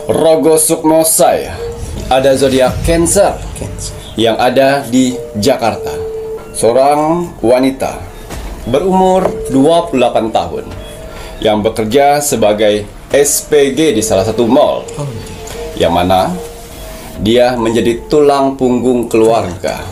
Rogo Sukmo saya ada zodiak Cancer yang ada di Jakarta. Seorang wanita berumur 28 tahun yang bekerja sebagai SPG di salah satu mall, yang mana dia menjadi tulang punggung keluarga.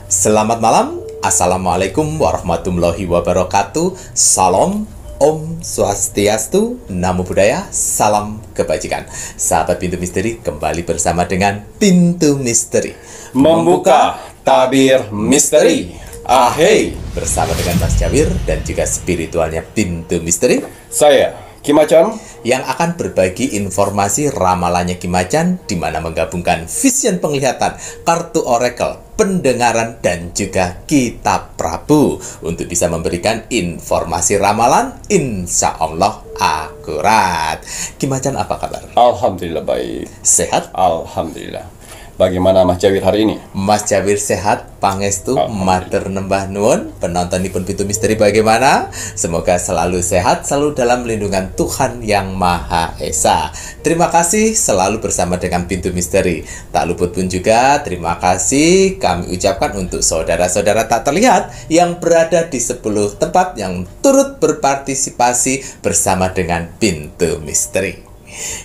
Selamat malam, Assalamualaikum warahmatullahi wabarakatuh. Salam, Om Swastiastu, Namo Buddhaya, salam kebajikan. Sahabat Pintu Misteri, kembali bersama dengan Pintu Misteri Membuka tabir misteri. Ahey, bersama dengan Mas Jawir dan juga spiritualnya Pintu Misteri, saya Kim Acan, yang akan berbagi informasi ramalannya Kim Acan, di mana menggabungkan vision penglihatan, kartu oracle, pendengaran, dan juga kitab Prabu untuk bisa memberikan informasi ramalan insya Allah akurat. Kim Acan, apa kabar? alhamdulillah baik. Sehat? Alhamdulillah. Bagaimana Mas Jawir hari ini? Mas Jawir sehat, pangestu, Alhamdulillah. matur nembah nuwun. Penontonipun Pintu Misteri bagaimana? Semoga selalu sehat, selalu dalam lindungan Tuhan Yang Maha Esa. Terima kasih selalu bersama dengan Pintu Misteri. Tak luput pun juga terima kasih kami ucapkan untuk saudara-saudara tak terlihat yang berada di 10 tempat yang turut berpartisipasi bersama dengan Pintu Misteri.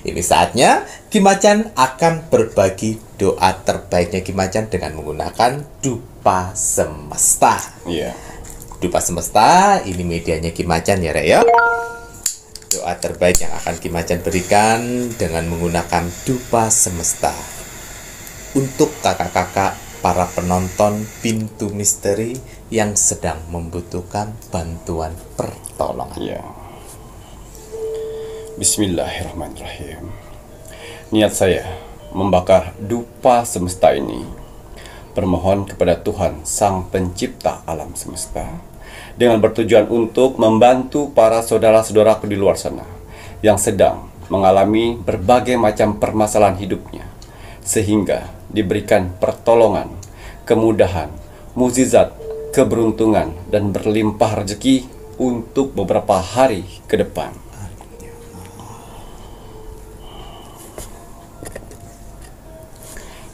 Ini saatnya Kim Acan akan berbagi doa terbaiknya Kim Acan dengan menggunakan dupa semesta. Iya. Dupa semesta, ini medianya Kim Acan ya, Rek, ya. Doa terbaik yang akan Kim Acan berikan dengan menggunakan dupa semesta untuk kakak-kakak para penonton Pintu Misteri yang sedang membutuhkan bantuan pertolongan. Iya. Bismillahirrahmanirrahim. Niat saya membakar dupa semesta ini bermohon kepada Tuhan Sang Pencipta alam semesta dengan bertujuan untuk membantu para saudara-saudaraku di luar sana yang sedang mengalami berbagai macam permasalahan hidupnya, sehingga diberikan pertolongan, kemudahan, mukjizat, keberuntungan, dan berlimpah rezeki untuk beberapa hari ke depan.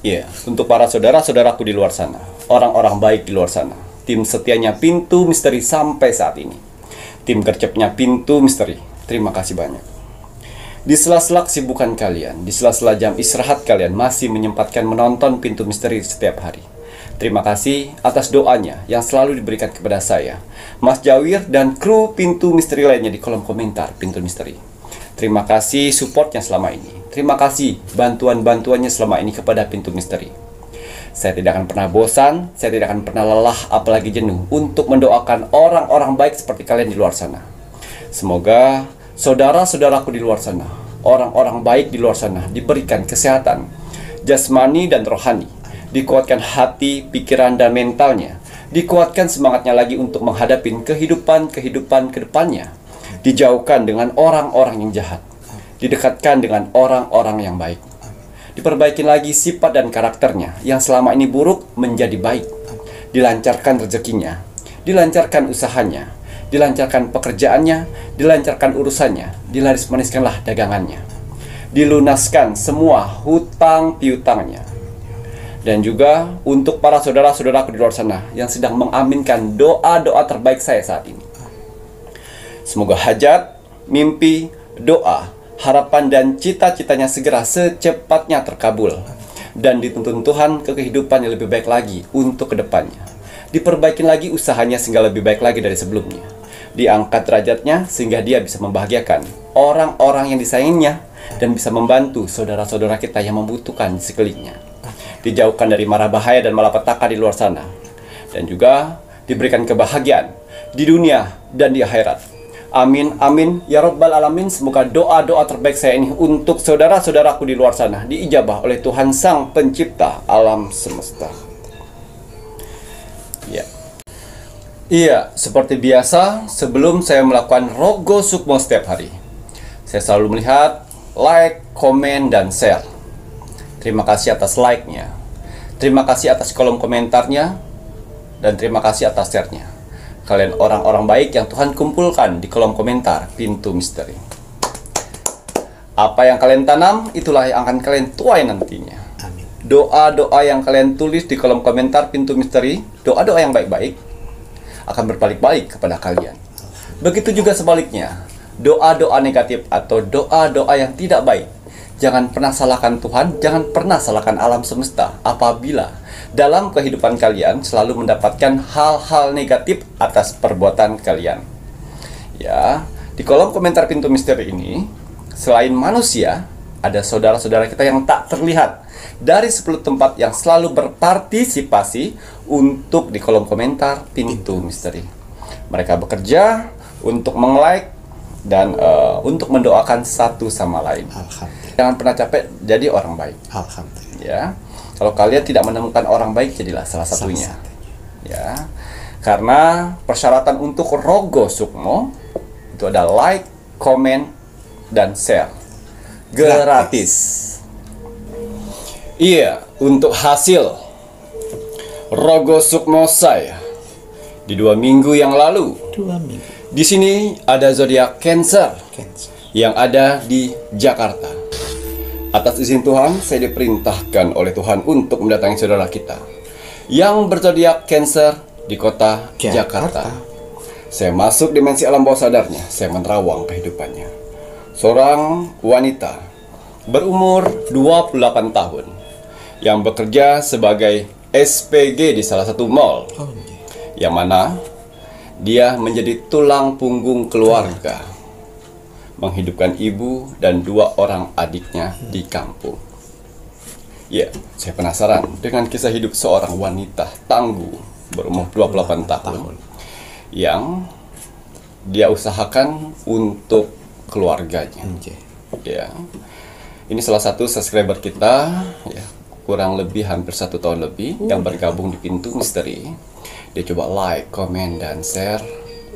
Ya, untuk para saudara-saudaraku di luar sana, orang-orang baik di luar sana, tim setianya Pintu Misteri sampai saat ini, tim gercepnya Pintu Misteri, terima kasih banyak. Di sela-sela kesibukan kalian, di sela-sela jam istirahat kalian masih menyempatkan menonton Pintu Misteri setiap hari. Terima kasih atas doanya yang selalu diberikan kepada saya, Mas Jawir, dan kru Pintu Misteri lainnya di kolom komentar Pintu Misteri. Terima kasih supportnya selama ini. Terima kasih bantuan-bantuannya selama ini kepada Pintu Misteri. Saya tidak akan pernah bosan, saya tidak akan pernah lelah, apalagi jenuh untuk mendoakan orang-orang baik seperti kalian di luar sana. Semoga saudara-saudaraku di luar sana, orang-orang baik di luar sana, diberikan kesehatan jasmani dan rohani, dikuatkan hati, pikiran, dan mentalnya, dikuatkan semangatnya lagi untuk menghadapi kehidupan ke depannya, dijauhkan dengan orang-orang yang jahat, didekatkan dengan orang-orang yang baik, diperbaiki lagi sifat dan karakternya yang selama ini buruk menjadi baik, dilancarkan rezekinya, dilancarkan usahanya, dilancarkan pekerjaannya, dilancarkan urusannya, dilaris-maniskanlah dagangannya, dilunaskan semua hutang piutangnya. Dan juga untuk para saudara-saudaraku di luar sana yang sedang mengaminkan doa-doa terbaik saya saat ini, semoga hajat, mimpi, doa, harapan, dan cita-citanya segera secepatnya terkabul dan dituntun Tuhan ke kehidupan yang lebih baik lagi untuk kedepannya. Diperbaiki lagi usahanya sehingga lebih baik lagi dari sebelumnya. Diangkat derajatnya sehingga dia bisa membahagiakan orang-orang yang disayanginya dan bisa membantu saudara-saudara kita yang membutuhkan di sekelilingnya. Dijauhkan dari mara bahaya dan malapetaka di luar sana, dan juga diberikan kebahagiaan di dunia dan di akhirat. Amin, amin, ya Rabbal Alamin. Semoga doa-doa terbaik saya ini untuk saudara-saudaraku di luar sana diijabah oleh Tuhan Sang Pencipta alam semesta. Ya. Iya, seperti biasa, sebelum saya melakukan Rogo Sukmo setiap hari, saya selalu melihat like, komen, dan share. Terima kasih atas like-nya, terima kasih atas kolom komentarnya, dan terima kasih atas share-nya. Kalian orang-orang baik yang Tuhan kumpulkan di kolom komentar Pintu Misteri. Apa yang kalian tanam, itulah yang akan kalian tuai nantinya. Amin. Doa-doa yang kalian tulis di kolom komentar Pintu Misteri, doa-doa yang baik-baik, akan berbalik-balik kepada kalian. Begitu juga sebaliknya, doa-doa negatif atau doa-doa yang tidak baik, jangan pernah salahkan Tuhan, jangan pernah salahkan alam semesta apabila dalam kehidupan kalian selalu mendapatkan hal-hal negatif atas perbuatan kalian. Ya, di kolom komentar Pintu Misteri ini, selain manusia, ada saudara-saudara kita yang tak terlihat dari 10 tempat yang selalu berpartisipasi untuk di kolom komentar Pintu Misteri. Mereka bekerja untuk meng-like dan untuk mendoakan satu sama lain. Alhamdulillah. Jangan pernah capek jadi orang baik. Alhamdulillah. Ya, kalau kalian tidak menemukan orang baik, jadilah salah satunya. Ya, karena persyaratan untuk Rogo Sukmo itu ada like, comment, dan share gratis. Iya, untuk hasil Rogo Sukmo saya di 2 minggu yang lalu. 2 minggu. Di sini ada zodiak Cancer yang ada di Jakarta. Atas izin Tuhan, saya diperintahkan oleh Tuhan untuk mendatangi saudara kita yang berzodiak Cancer di kota Jakarta. Saya masuk dimensi alam bawah sadarnya, saya menerawang kehidupannya. Seorang wanita berumur 28 tahun yang bekerja sebagai SPG di salah satu mall, yang mana dia menjadi tulang punggung keluarga, menghidupkan ibu dan 2 orang adiknya di kampung. Ya, saya penasaran dengan kisah hidup seorang wanita tangguh berumur 28 tahun yang dia usahakan untuk keluarganya. Ya, ini salah satu subscriber kita, ya, kurang lebih hampir 1 tahun lebih yang bergabung di Pintu Misteri. Dia coba like, komen, dan share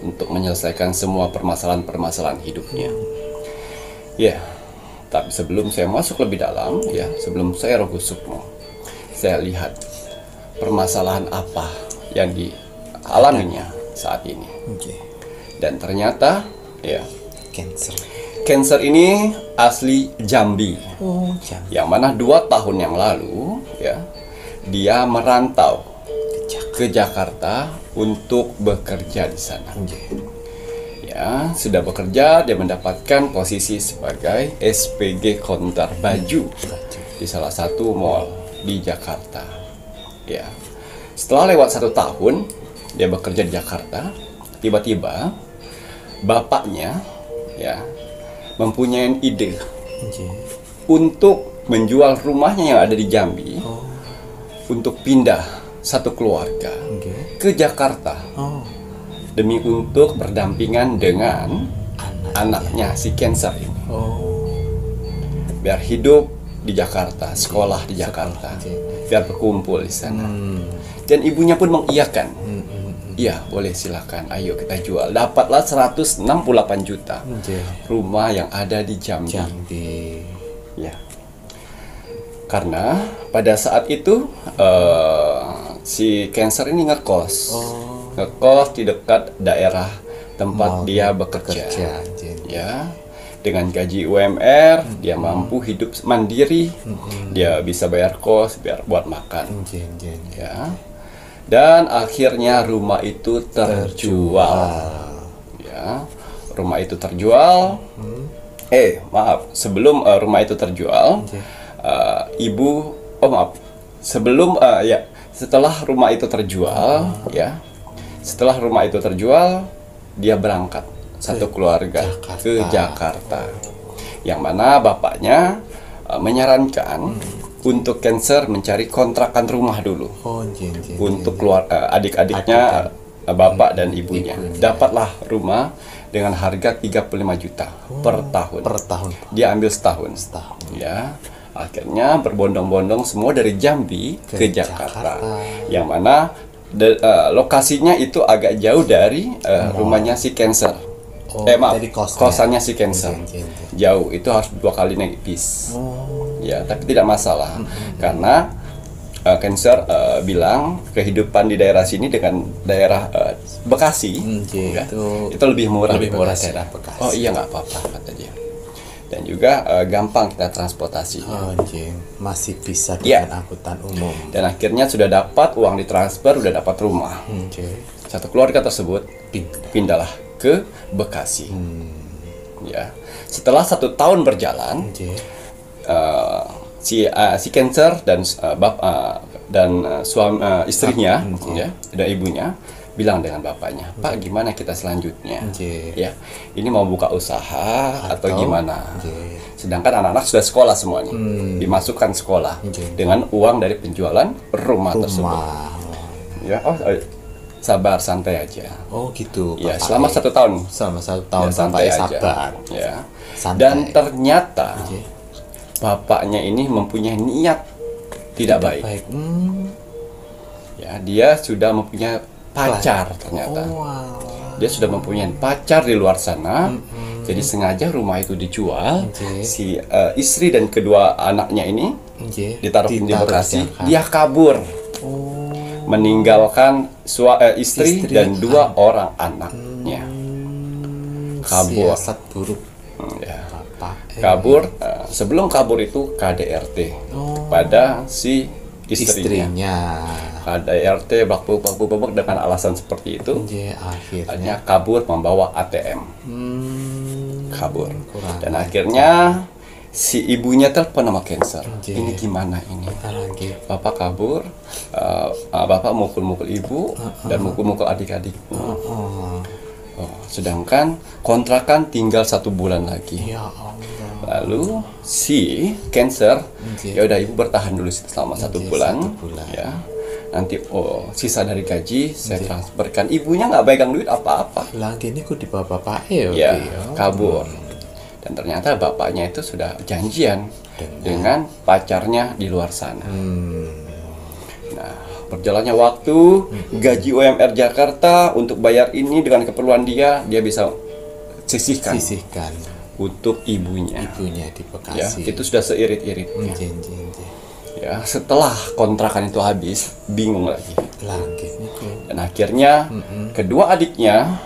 untuk menyelesaikan semua permasalahan-permasalahan hidupnya. Ya, tapi sebelum saya masuk lebih dalam, ya, sebelum saya Rogo Sukmo, saya lihat permasalahan apa yang dialaminya saat ini. Dan ternyata, ya, Cancer ini asli Jambi. Yang mana 2 tahun yang lalu, ya, dia merantau ke Jakarta untuk bekerja di sana. Ya, sudah bekerja, dia mendapatkan posisi sebagai SPG konter baju di salah satu mall di Jakarta. Ya, setelah lewat 1 tahun dia bekerja di Jakarta, tiba-tiba bapaknya, ya, mempunyai ide untuk menjual rumahnya yang ada di Jambi untuk pindah satu keluarga ke Jakarta demi untuk berdampingan dengan anaknya si Cancer ini, biar hidup di Jakarta, sekolah di Jakarta, biar berkumpul di sana. Dan ibunya pun mengiyakan. Iya, boleh, silakan, ayo kita jual. Dapatlah 168 juta rumah yang ada di Jambi. Ya, karena pada saat itu si Cancer ini ngekos di dekat daerah tempat dia bekerja. Ya, dengan gaji UMR dia mampu hidup mandiri. Dia bisa bayar kos, biar buat makan. Ya. Dan akhirnya rumah itu terjual. Ya, rumah itu terjual. Maaf, sebelum rumah itu terjual, setelah rumah itu terjual, ya, setelah rumah itu terjual, dia berangkat satu keluarga ke Jakarta, yang mana bapaknya menyarankan untuk Cancer mencari kontrakan rumah dulu untuk keluar adik-adiknya, bapak dan ibunya. Dapatlah rumah dengan harga 35 juta per tahun. Dia ambil setahun. Ya, akhirnya berbondong-bondong semua dari Jambi ke Jakarta, yang mana lokasinya itu agak jauh dari rumahnya si Cancer. Kosannya si Cancer. Jauh, itu harus 2 kali naik bis. Ya, tapi tidak masalah karena Cancer bilang kehidupan di daerah sini dengan daerah Bekasi itu lebih murah daerah Bekasi. Oh iya, nggak apa-apa, kata dia. dan juga gampang kita transportasi. Oh, jeng. Masih bisa Iya. dengan angkutan umum. Dan akhirnya sudah dapat uang ditransfer, udah dapat rumah. Jeng. Satu keluarga tersebut pindahlah ke Bekasi. Ya, setelah 1 tahun berjalan, Jeng. si Cancer dan istrinya, ya, dan ibunya bilang dengan bapaknya, Pak, gimana kita selanjutnya? Ya, ini mau buka usaha atau gimana? Sedangkan anak-anak sudah sekolah semuanya, dimasukkan sekolah dengan uang dari penjualan rumah tersebut. Ya, sabar, santai aja. Oh gitu. Ya, Bapak selama 1 tahun. Selama 1 tahun Ya, Bapak aja. sabar. Ya. Santai. Dan ternyata bapaknya ini mempunyai niat tidak baik. Baik. Ya, dia sudah mempunyai pacar ternyata. Dia sudah mempunyai pacar di luar sana. Jadi sengaja rumah itu dijual. Si istri dan kedua anaknya ini ditaruh di Bekasi. Dia kabur. Meninggalkan istri dan 2 orang anaknya. Kabur. Siasat buruk. Ya. Bapak. Kabur. Sebelum kabur itu KDRT pada si istrinya. KDRT babak dengan alasan seperti itu. Akhirnya kabur membawa ATM. Kabur. Dan akhirnya si ibunya telepon sama Cancer. Ini gimana ini? Bapak kabur, bapak mukul-mukul ibu dan mukul-mukul adik-adikku. Sedangkan kontrakan tinggal 1 bulan lagi. Ya Allah. Lalu si Cancer, ya udah ibu bertahan dulu selama 1 bulan. Ya. Nanti sisa dari gaji saya transferkan. Ibunya nggak pegang duit apa-apa. Lagi ini kok di bapak ya. Kabur. Dan ternyata bapaknya itu sudah janjian dengan pacarnya di luar sana. Nah, berjalannya waktu, gaji UMR Jakarta untuk bayar ini dengan keperluan dia bisa sisihkan untuk ibunya. Di Bekasi. Ya, itu sudah seirit-iritnya. Ya, setelah kontrakan itu habis, bingung lagi. Dan akhirnya kedua adiknya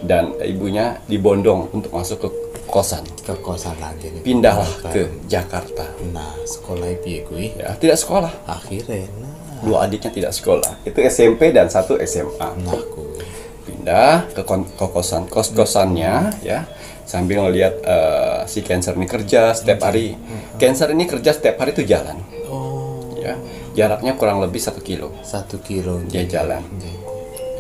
dan ibunya dibondong untuk masuk ke kosan. Lagi nih. Pindahlah ke Jakarta. Nah, sekolah piye kuwi? Ya, tidak sekolah. Akhirnya 2 adiknya tidak sekolah. Itu SMP dan 1 SMA. Pindah ke kos-kosannya, ya, sambil ngelihat si Cancer ini kerja setiap hari. Cancer ini kerja setiap hari itu jalan. Ya, jaraknya kurang lebih 1 kilo. 1 kilo dia jalan.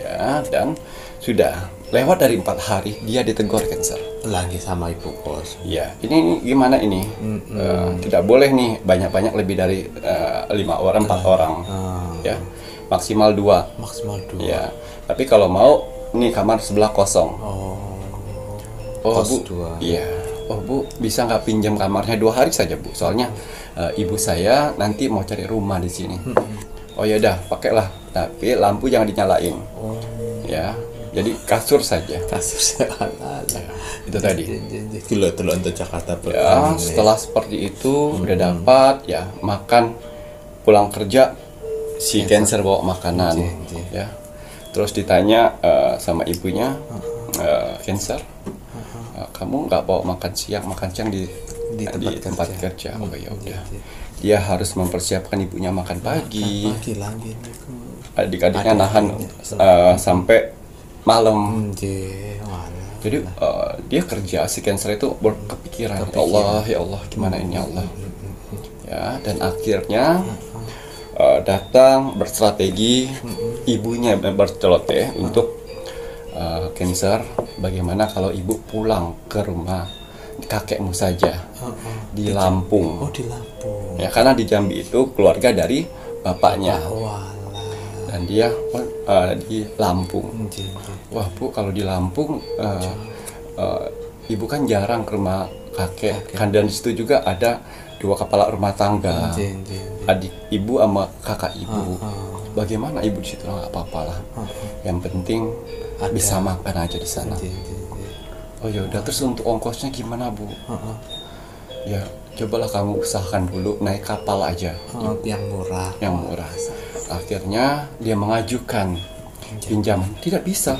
Ya, dan sudah lewat dari 4 hari dia ditegur Cancer. Lagi sama ibu kos. Ya, ini gimana ini? Tidak boleh nih banyak-banyak lebih dari 4 orang. Ya, maksimal 2. Ya, tapi kalau mau nih kamar sebelah kosong. Kos Bu, 2. iya. Bu, bisa nggak pinjam kamarnya 2 hari saja, Bu? Soalnya ibu saya nanti mau cari rumah di sini. Oh ya udah, pakailah. Tapi lampu jangan dinyalain. Ya, jadi kasur saja. Itu tadi. Kilo untuk Jakarta. Ya, setelah seperti itu udah dapat ya makan, pulang kerja si Cancer bawa makanan. Ya. Terus ditanya sama ibunya, Cancer, kamu nggak bawa makan siang di tempat kerja. Oh ya udah. Dia harus mempersiapkan ibunya makan pagi. Adik-adiknya nahan sampai malam. Jadi dia kerja, si Cancer itu berkepikiran, ya Allah, gimana ini ya Allah. Ya, dan akhirnya datang berstrategi, ibunya berceloteh untuk Cancer, bagaimana kalau ibu pulang ke rumah kakekmu saja di Lampung. Di Lampung. Ya, karena di Jambi itu keluarga dari bapaknya. Dan dia di Lampung. Wah Bu, kalau di Lampung ibu kan jarang ke rumah kakek. Kan dan di situ juga ada 2 kepala rumah tangga, adik ibu sama kakak ibu. Bagaimana ibu di situ? Nggak apa-apa lah. Yang penting bisa makan aja di sana. Oh ya udah, terus untuk ongkosnya gimana Bu? Ya cobalah kamu usahakan dulu naik kapal aja. Yang murah. Akhirnya dia mengajukan pinjam. Tidak bisa.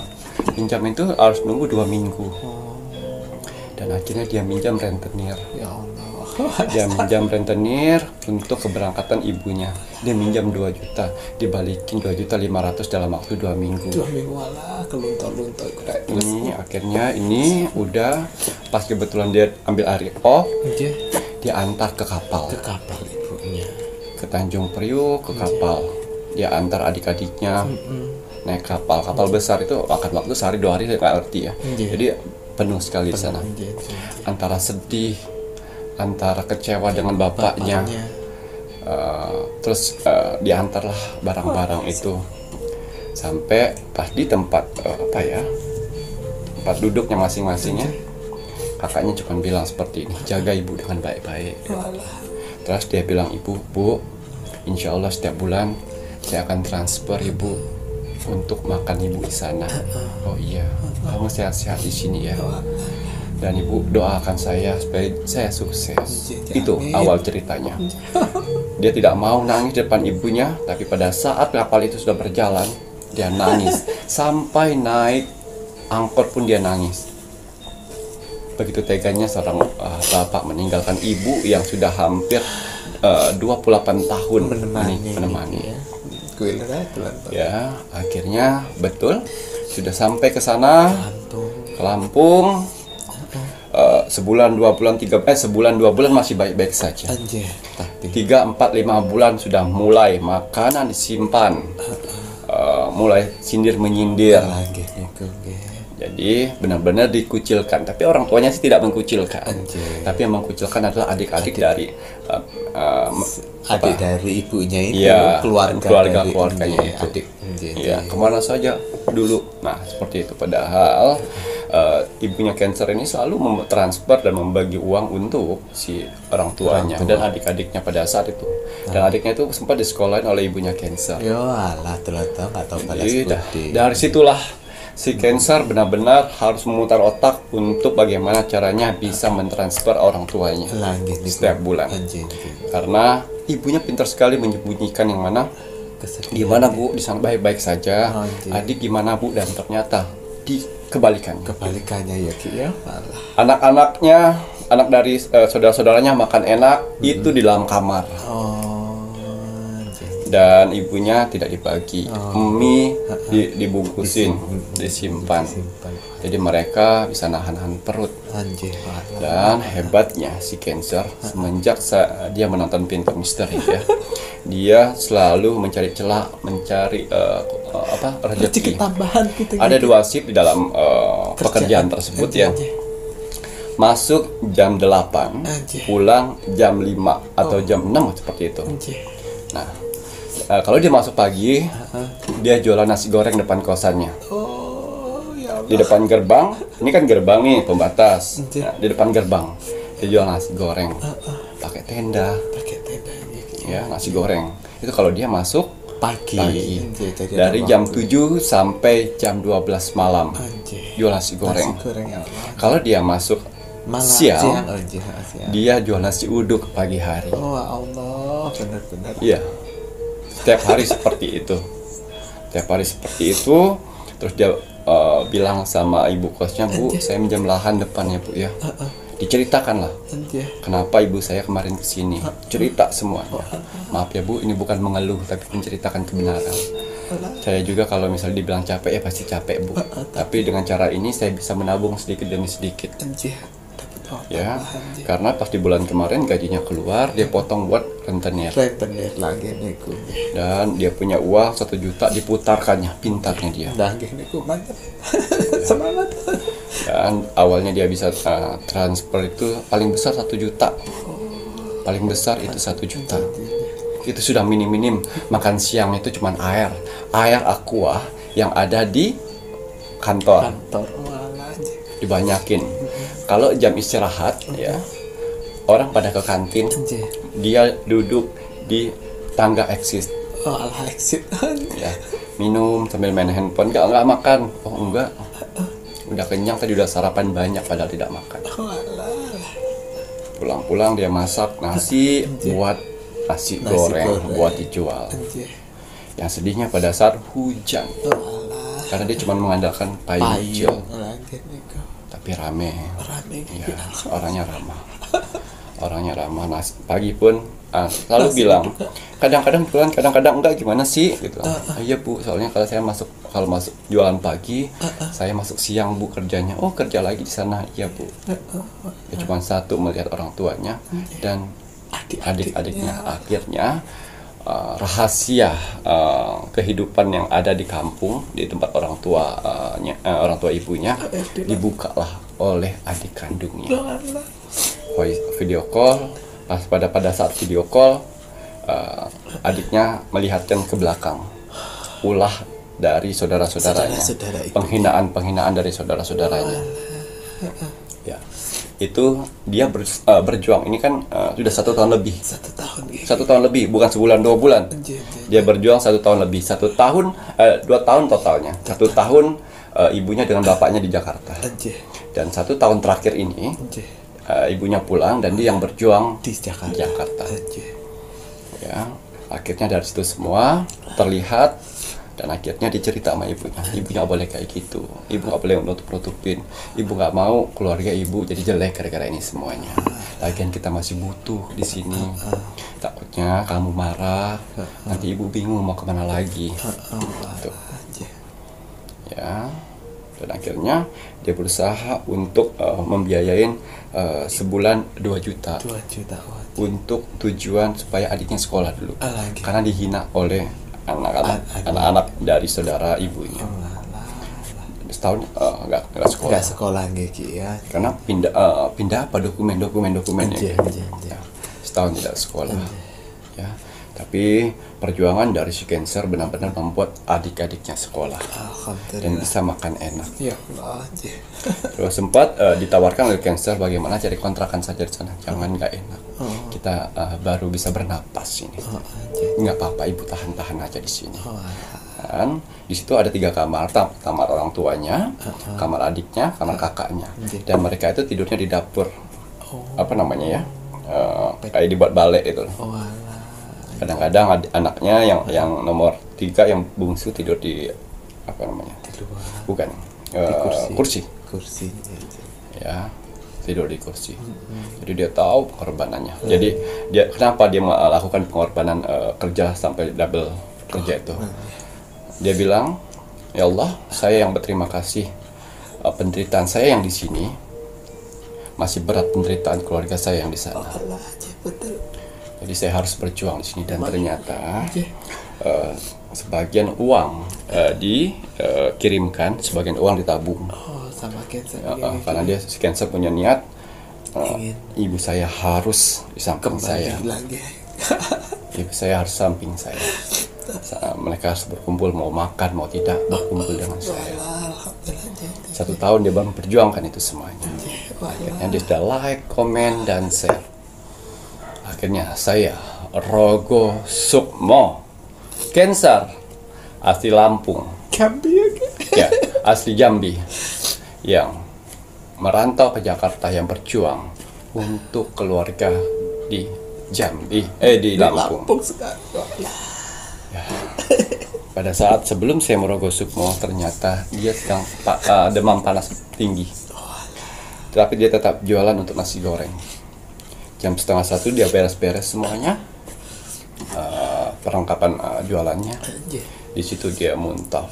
Pinjam itu harus nunggu 2 minggu. Dan akhirnya dia minjam rentenir. Ya Allah. Dia minjam rentenir untuk keberangkatan ibunya. Dia minjam 2 juta, dibalikin 2.500.000 dalam waktu 2 minggu. 2 minggu lah keluntor-luntor. Ini akhirnya ini udah pas kebetulan dia ambil hari off, dia antar ke kapal. Ke kapal ibunya. Ke Tanjung Priok, ke kapal. Dia antar adik-adiknya naik kapal besar itu akan waktu sehari 2 hari saya nggak ngerti ya. Jadi penuh sekali di sana. Antara sedih, antara kecewa dengan bapaknya. Terus diantarlah barang-barang itu sampai pas di tempat tempat duduknya masing-masingnya. Kakaknya cuma bilang seperti ini, jaga ibu dengan baik-baik. Terus dia bilang, Bu, insya Allah setiap bulan saya akan transfer ibu untuk makan ibu di sana. Oh iya, kamu sehat-sehat di sini ya. Dan ibu doakan saya supaya saya sukses. Itu awal ceritanya. Dia tidak mau nangis depan ibunya, tapi pada saat kapal itu sudah berjalan, dia nangis. Sampai naik angkot pun dia nangis. Begitu teganya seorang bapak meninggalkan ibu yang sudah hampir 28 tahun menemani. Ya, akhirnya betul sudah sampai ke sana, ke Lampung. Sebulan 2 bulan masih baik-baik saja. 3, 4, 5 bulan sudah mulai makanan disimpan, mulai sindir menyindir. Jadi benar-benar dikucilkan. Tapi orang tuanya sih tidak mengkucilkan. Tapi yang mengkucilkan adalah adik-adik dari adik dari ibunya itu, ya, keluarganya itu. Adik. Ya, kemana saja dulu. Nah, seperti itu. Padahal ibunya cancer ini selalu mentransfer dan membagi uang untuk si orang tuanya dan adik-adiknya pada saat itu. Dan adiknya itu sempat disekolahin oleh ibunya cancer. Yo alah, ternyata atau balas budi. Dari situlah si cancer benar-benar harus memutar otak untuk bagaimana caranya bisa mentransfer orang tuanya setiap bulan. Karena ibunya pintar sekali menyembunyikan yang mana, gimana Bu, di sana baik-baik saja. Adik gimana Bu, dan ternyata kebalikannya ya Ki ya. Anak-anaknya, anak dari saudara-saudaranya makan enak itu di dalam kamar. Dan ibunya tidak dibagi, mie dibungkusin, disimpan. Jadi mereka bisa nahan perut. Dan hebatnya si cancer, semenjak dia menonton Pintu Misteri ya, dia selalu mencari celah, mencari rezeki tambahan gitu. Ada 2 shift di dalam pekerjaan tersebut ya. Masuk jam 8, pulang jam 5 atau jam 6 seperti itu. Nah, kalau dia masuk pagi, dia jualan nasi goreng depan kosannya. Di depan gerbang, ini kan gerbang nih pembatas. Nah, di depan gerbang dia jual nasi goreng, pakai tenda. Ya, nasi goreng. Itu kalau dia masuk pagi. Dari jam 7 sampai jam 12 malam jual nasi goreng. Kalau dia masuk siang, dia jual nasi uduk pagi hari. Oh Allah, benar-benar. Iya. Setiap hari seperti itu. Terus dia bilang sama ibu kosnya, Bu, saya minjam lahan depannya Bu ya. Diceritakan lah kenapa ibu saya kemarin kesini. Cerita semuanya. Maaf ya Bu, ini bukan mengeluh tapi menceritakan kebenaran. Saya juga kalau misalnya dibilang capek ya pasti capek Bu. Tapi dengan cara ini saya bisa menabung sedikit demi sedikit. Ya, karena pas di bulan kemarin gajinya keluar, dia potong buat rentenir lagi niku. Dan dia punya uang 1 juta, diputarkannya, pintarnya dia. Niku mantap. Semangat. Dan awalnya dia bisa transfer itu paling besar 1 juta. Paling besar itu 1 juta. Itu sudah minim-minim. Makan siang itu cuma air aqua yang ada di kantor. Dibanyakin. Kalau jam istirahat ya, orang pada ke kantin, dia duduk di tangga exit. Exit. Ya, minum sambil main handphone. Enggak makan. Oh enggak. Udah kenyang tadi, udah sarapan banyak padahal tidak makan. Pulang-pulang dia masak nasi buat nasi goreng buat dijual. Yang sedihnya pada saat hujan. Karena dia cuma mengandalkan payung kecil. tapi rame. Gitu. Ya, orangnya ramah. Nah, pagi pun selalu bilang, kadang-kadang pulang, kadang-kadang enggak, gimana sih gitu. Iya Bu, soalnya kalau masuk jualan pagi, saya masuk siang Bu kerjanya. Oh, kerja lagi di sana. Iya Bu. Ya, cuma satu, melihat orang tuanya dan adik-adiknya. Akhirnya rahasia kehidupan yang ada di kampung, di tempat orang tua ibunya, dibukalah oleh adik kandungnya. Video call, pada saat video call, adiknya melihatkan ke belakang ulah dari saudara-saudaranya, penghinaan dari saudara-saudaranya. Ya, itu dia berjuang. Ini kan sudah 1 tahun lebih. 1 tahun lebih, bukan sebulan 2 bulan. Dia berjuang 1 tahun lebih. 1 tahun, 2 tahun totalnya. 1 tahun ibunya dengan bapaknya di Jakarta. Dan 1 tahun terakhir ini ibunya pulang dan dia yang berjuang di Jakarta. Ya, akhirnya dari situ semua terlihat. Dan akhirnya dicerita sama ibunya, ibu nggak boleh kayak gitu, ibu nggak boleh nutup-nutupin, ibu nggak mau keluarga ibu jadi jelek gara-gara ini semuanya. Lagian kita masih butuh di sini, takutnya kamu marah, nanti ibu bingung mau kemana lagi. Tuh. Ya, dan akhirnya dia berusaha untuk membiayain sebulan 2 juta untuk tujuan supaya adiknya sekolah dulu, karena dihina oleh anak-anak dari saudara ibunya. Setahun nggak sekolah gitu ya, karena pindah apa dokumennya. Ya, setahun tidak sekolah. Ya, tapi perjuangan dari si Cancer benar-benar membuat adik-adiknya sekolah dan bisa makan enak. Ya Allah. Terus sempat ditawarkan oleh Cancer bagaimana cari kontrakan saja di sana, jangan, nggak enak. Kita baru bisa bernapas ini. Nggak apa-apa, ibu tahan aja di sini. Dan di situ ada 3 kamar, kamar orang tuanya, kamar adiknya, kamar kakaknya. Dan mereka itu tidurnya di dapur. Apa namanya ya? Kayak dibuat balek itu. Kadang-kadang anaknya yang nomor 3 yang bungsu tidur di apa namanya? Bukan. Kursi. Ya, tidur di kursi. Jadi dia tahu pengorbanannya. Jadi kenapa dia melakukan pengorbanan kerja sampai double kerja itu? Dia bilang, ya Allah, saya yang berterima kasih, penderitaan saya yang di sini masih berat penderitaan keluarga saya yang di sana. Jadi saya harus berjuang di sini, dan ternyata sebagian uang dikirimkan, sebagian uang ditabung. Sama Cancer. Karena dia si Cancer punya niat, ibu saya harus di samping saya. Ibu saya harus samping saya. Mereka harus berkumpul, mau makan mau tidak, berkumpul dengan saya. 1 tahun dia memperjuangkan itu semuanya. Akhirnya dia sudah like, komen, dan share. Akhirnya saya, Rogo Sukmo Cancer, asli Lampung, ya, asli Jambi, yang merantau ke Jakarta, yang berjuang untuk keluarga di Jambi, di Lampung. Ya. Pada saat sebelum saya merogoh Sukmo, ternyata dia sedang demam panas tinggi. Tapi dia tetap jualan untuk nasi goreng. Jam 12:30 dia beres-beres semuanya, perlengkapan jualannya. Di situ dia muntah.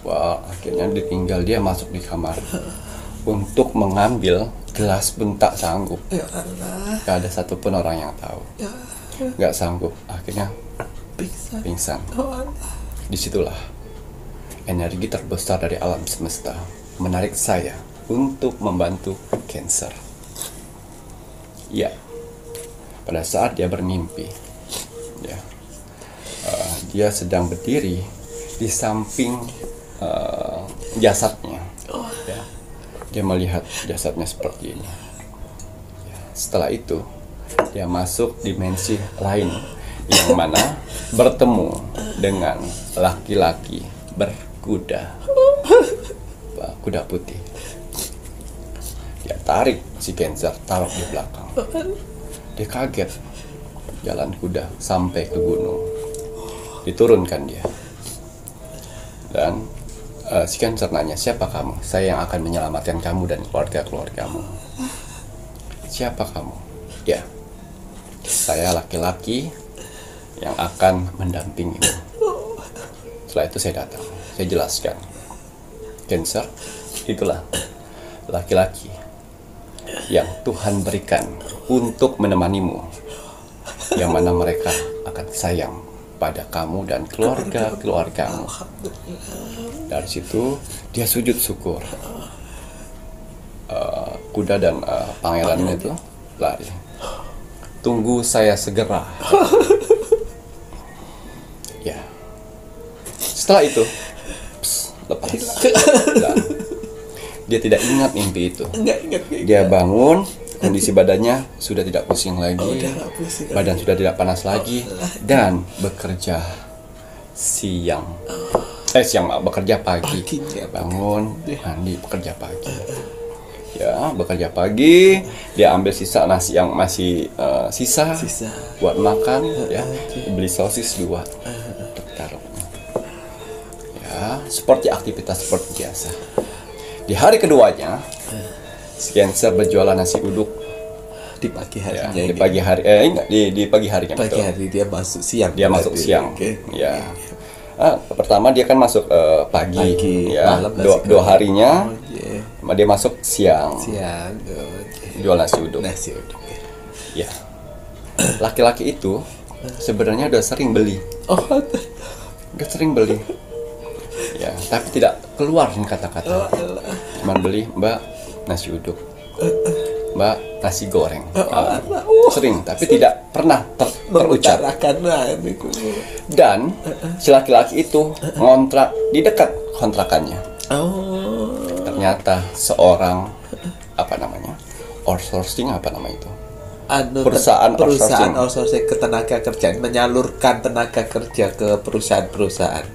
Wah, akhirnya ditinggal, dia masuk di kamar untuk mengambil gelas pun tak sanggup. Gak ada satupun orang yang tahu. Gak sanggup, akhirnya pingsan. Disitulah energi terbesar dari alam semesta menarik saya untuk membantu Cancer. Ya, pada saat dia bermimpi, ya, dia sedang berdiri di samping jasadnya. Ya, dia melihat jasadnya seperti ini. Ya, setelah itu dia masuk dimensi lain, yang mana bertemu dengan laki-laki berkuda, kuda putih. Dia tarik si Cancer, taruh di belakang. Dia kaget, jalan kuda sampai ke gunung, diturunkan dia, dan Si Cancer nanya, siapa kamu? Saya yang akan menyelamatkan kamu dan keluarga-keluargamu. Siapa kamu? Ya, saya laki-laki yang akan mendampingimu. Setelah itu saya datang, saya jelaskan, Cancer, itulah laki-laki yang Tuhan berikan untuk menemanimu, yang mana mereka akan sayang pada kamu dan keluarga-keluargamu. Dari situ dia sujud syukur. Kuda dan pangeran itu lari. Tunggu saya segera. Ya. Setelah itu lepas. Dan dia tidak ingat mimpi itu. Dia bangun, kondisi badannya sudah tidak pusing lagi, badan sudah tidak panas lagi, dan bekerja bekerja pagi. Bangun, mandi, bekerja pagi. Ya, bekerja pagi, dia ambil sisa nasi yang masih sisa buat makan, ya, beli sosis 2 untuk taruh. Ya, seperti aktivitas seperti biasa. Di hari keduanya, si Cancer berjualan nasi uduk di pagi harinya. Ya, di pagi hari, di pagi harinya. Pagi betul. hari dia masuk siang. Dia masuk siang. Okay. Ya. Pertama dia kan masuk pagi, ya. Malam Dua harinya, dia masuk siang. Jual nasi uduk. Ya. Laki-laki itu sebenarnya udah sering beli. Udah sering beli. Ya, tapi tidak keluar kata-kata. Cuman beli, Mbak, nasi uduk, Mbak, nasi goreng. Sering, tapi tidak pernah terucap. Dan si laki-laki itu ngontrak di dekat kontrakannya. Ternyata seorang outsourcing itu? Perusahaan outsourcing ketenaga kerjaan, menyalurkan tenaga kerja ke perusahaan-perusahaan.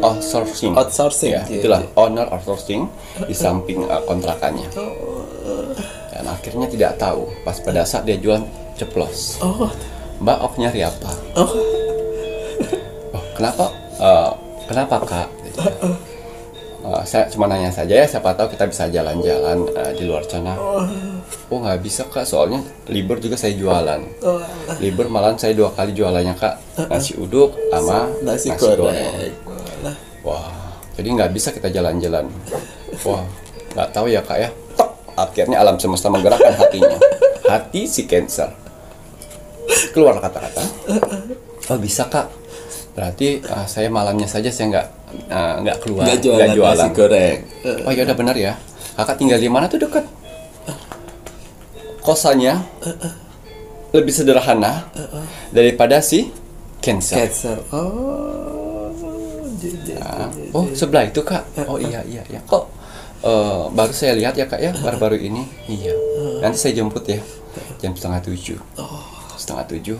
Outsourcing. Ya, itulah owner outsourcing di samping kontrakannya. Dan akhirnya tidak tahu pas pada saat dia jual ceplos. Mbak, nyari apa? Kenapa Kak? Saya cuma nanya saja ya, siapa tahu kita bisa jalan-jalan di luar sana. Nggak bisa Kak, soalnya libur juga saya jualan. Libur malam saya 2 kali jualannya Kak, nasi uduk sama nasi goreng. Wah, jadi nggak bisa kita jalan-jalan. Wah, nggak tahu ya Kak ya. Akhirnya alam semesta menggerakkan hatinya, hati si Cancer. Keluar kata-kata, bisa Kak. Berarti saya malamnya saja saya nggak keluar, nggak jualan nasi goreng. Ya udah benar ya. Kakak tinggal di mana tuh dekat? Kosannya lebih sederhana daripada si Cancer. Sebelah itu Kak. Iya. Kok baru saya lihat ya Kak ya, baru-baru ini. Iya. Nanti saya jemput ya, jam 6:30. 6:30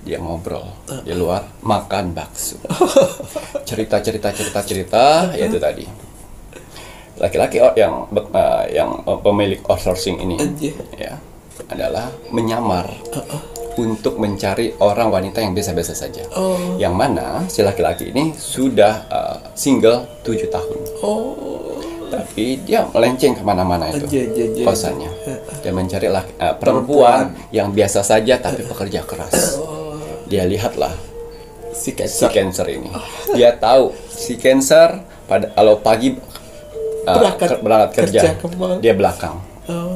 dia ngobrol di luar, makan bakso. cerita ya itu tadi. Laki-laki yang pemilik outsourcing ini ya adalah menyamar untuk mencari orang wanita yang biasa-biasa saja. Yang mana si laki-laki ini sudah single 7 tahun. Tapi dia melenceng kemana-mana itu kosannya. Dia mencari perempuan yang biasa saja tapi pekerja keras. Dia lihatlah si Cancer ini. Dia tahu si Cancer kalau pagi berangkat kerja, dia belakang.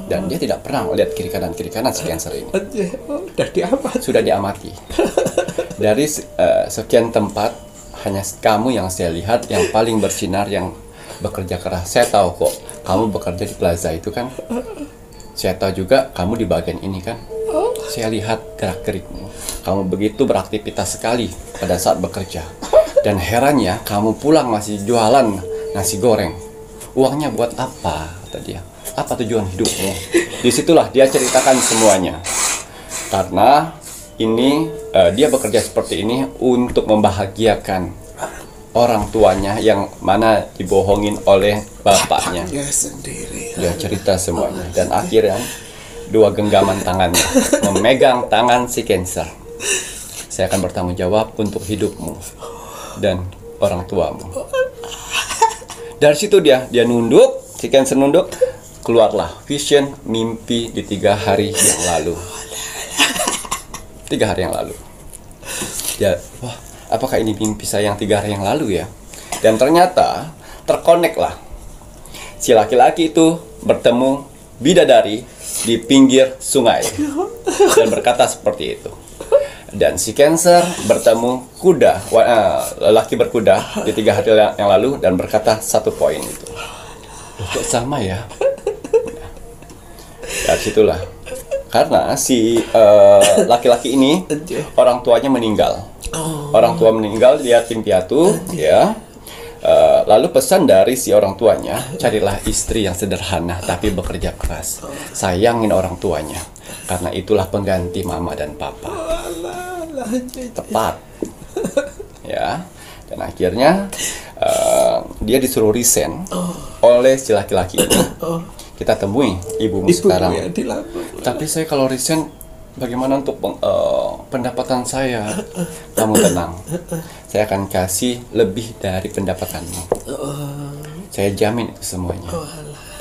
Dan dia tidak pernah melihat kiri kanan si Cancer ini. Sudah diamati. Dari sekian tempat, hanya kamu yang saya lihat yang paling bersinar, yang bekerja keras. Saya tahu kok kamu bekerja di plaza itu kan. Saya tahu juga kamu di bagian ini kan. Saya lihat gerak-gerikmu. Kamu begitu beraktivitas sekali pada saat bekerja. Dan herannya kamu pulang masih jualan nasi goreng. Uangnya buat apa? Kata dia. Apa tujuan hidupmu? Disitulah dia ceritakan semuanya. Karena ini dia bekerja seperti ini untuk membahagiakan orang tuanya yang mana dibohongin oleh bapaknya. Dia cerita semuanya. Dan akhirnya 2 genggaman tangannya memegang tangan si Cancer. Saya akan bertanggung jawab untuk hidupmu dan orang tuamu. Dari situ dia nunduk, si Cancer nunduk, keluarlah vision mimpi di 3 hari yang lalu. 3 hari yang lalu. Ya, wah, apakah ini mimpi saya yang 3 hari yang lalu ya? Dan ternyata terkonek lah. Si laki-laki itu bertemu bidadari di pinggir sungai dan berkata seperti itu. Dan si Cancer bertemu kuda, lelaki berkuda di 3 hari yang lalu dan berkata 1 poin itu. Loh, kok sama ya? Dari situlah, karena si laki-laki ini orang tuanya meninggal. Orang tua meninggal, dia yatim piatu, ya. Lalu pesan dari si orang tuanya, carilah istri yang sederhana tapi bekerja keras. Sayangin orang tuanya, karena itulah pengganti mama dan papa. Tepat, ya. Dan akhirnya dia disuruh resign oleh si laki-laki ini. Kita temui ibumu sekarang. Tapi saya kalau resign, bagaimana untuk pendapatan saya? Kamu tenang, saya akan kasih lebih dari pendapatanmu. Saya jamin itu semuanya.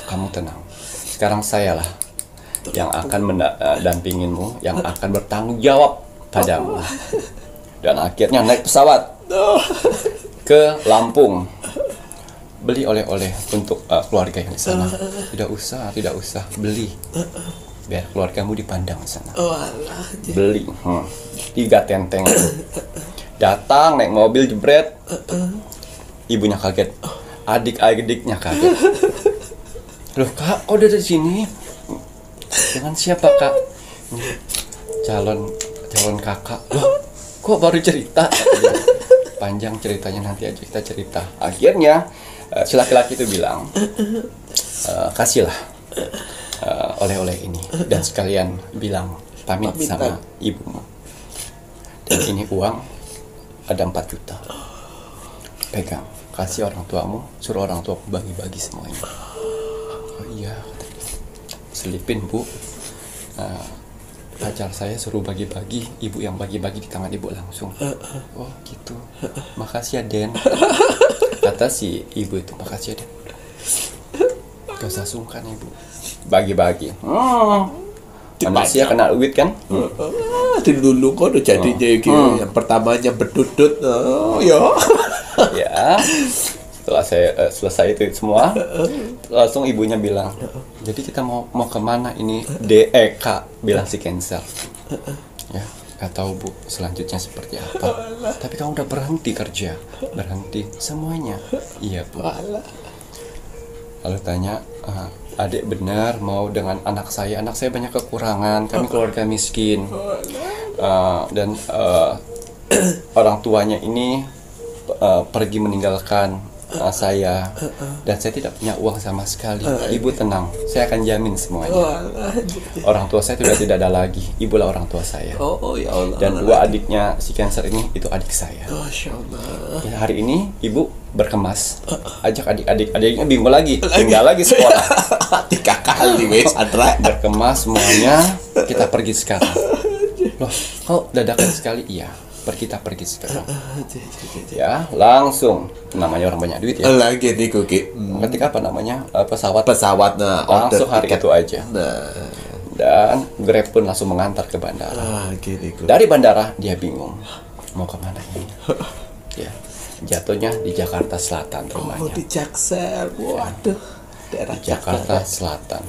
Kamu tenang. Sekarang saya lah yang akan mendampinginmu, yang akan bertanggung jawab padamu. Dan akhirnya naik pesawat ke Lampung, beli oleh-oleh untuk keluarga yang di sana. Tidak usah beli, biar keluargamu dipandang di sana. Beli 3 tenteng. Datang naik mobil jebret. Ibunya kaget, adik-adiknya kaget. Loh kak, kok udah di sini? Dengan siapa kak? Calon kakak. Loh, kok baru cerita? Panjang ceritanya, nanti aja kita cerita. Akhirnya si laki-laki itu bilang, kasihlah oleh-oleh ini, dan sekalian bilang pamit sama ibumu. Dan ini uang ada 4 juta. Pegang, kasih orang tuamu, suruh orang tua bagi-bagi semuanya. Oh iya, selipin bu. Pacar saya suruh bagi-bagi, ibu yang bagi-bagi di tangan ibu langsung. Oh gitu, makasih ya Den. Kata si ibu itu, makasih ya Den. Gak usah sungkan ibu, bagi-bagi. Manusia kena duit kan? Dulu kok udah jadinya gitu. Yang pertamanya berdudut. Ya. Setelah saya selesai itu semua, langsung ibunya bilang, jadi kita mau kemana ini? Kak, bilang si Cancer. Ya, gak tahu bu selanjutnya seperti apa. Tapi kamu udah berhenti kerja, berhenti semuanya. Iya bu. Lalu tanya, adik benar mau dengan anak saya? Anak saya banyak kekurangan, kami keluarga miskin, dan orang tuanya ini pergi meninggalkan saya, dan saya tidak punya uang sama sekali. Ibu tenang, saya akan jamin semuanya. Orang tua saya sudah tidak ada lagi, ibulah orang tua saya. Ya Allah. Dan 2 adiknya si Cancer ini itu adik saya. Hari ini ibu berkemas, ajak adiknya bingung lagi, tinggal lagi sekolah. 3 kali wes Andra. Berkemas semuanya, kita pergi sekarang. Loh, kok dadakan sekali? Iya, kita pergi sekarang. Ya, langsung. Namanya orang banyak duit ya. Lagi nih Kuki. Ketika apa namanya? Pesawat. Nah, Langsung hari itu aja. Dan Grab pun langsung mengantar ke bandara. Dari bandara dia bingung mau kemana ini. Ya, jatuhnya di Jakarta Selatan rumahnya. Di Jaksel. Waduh. Daerah Jakarta Selatan.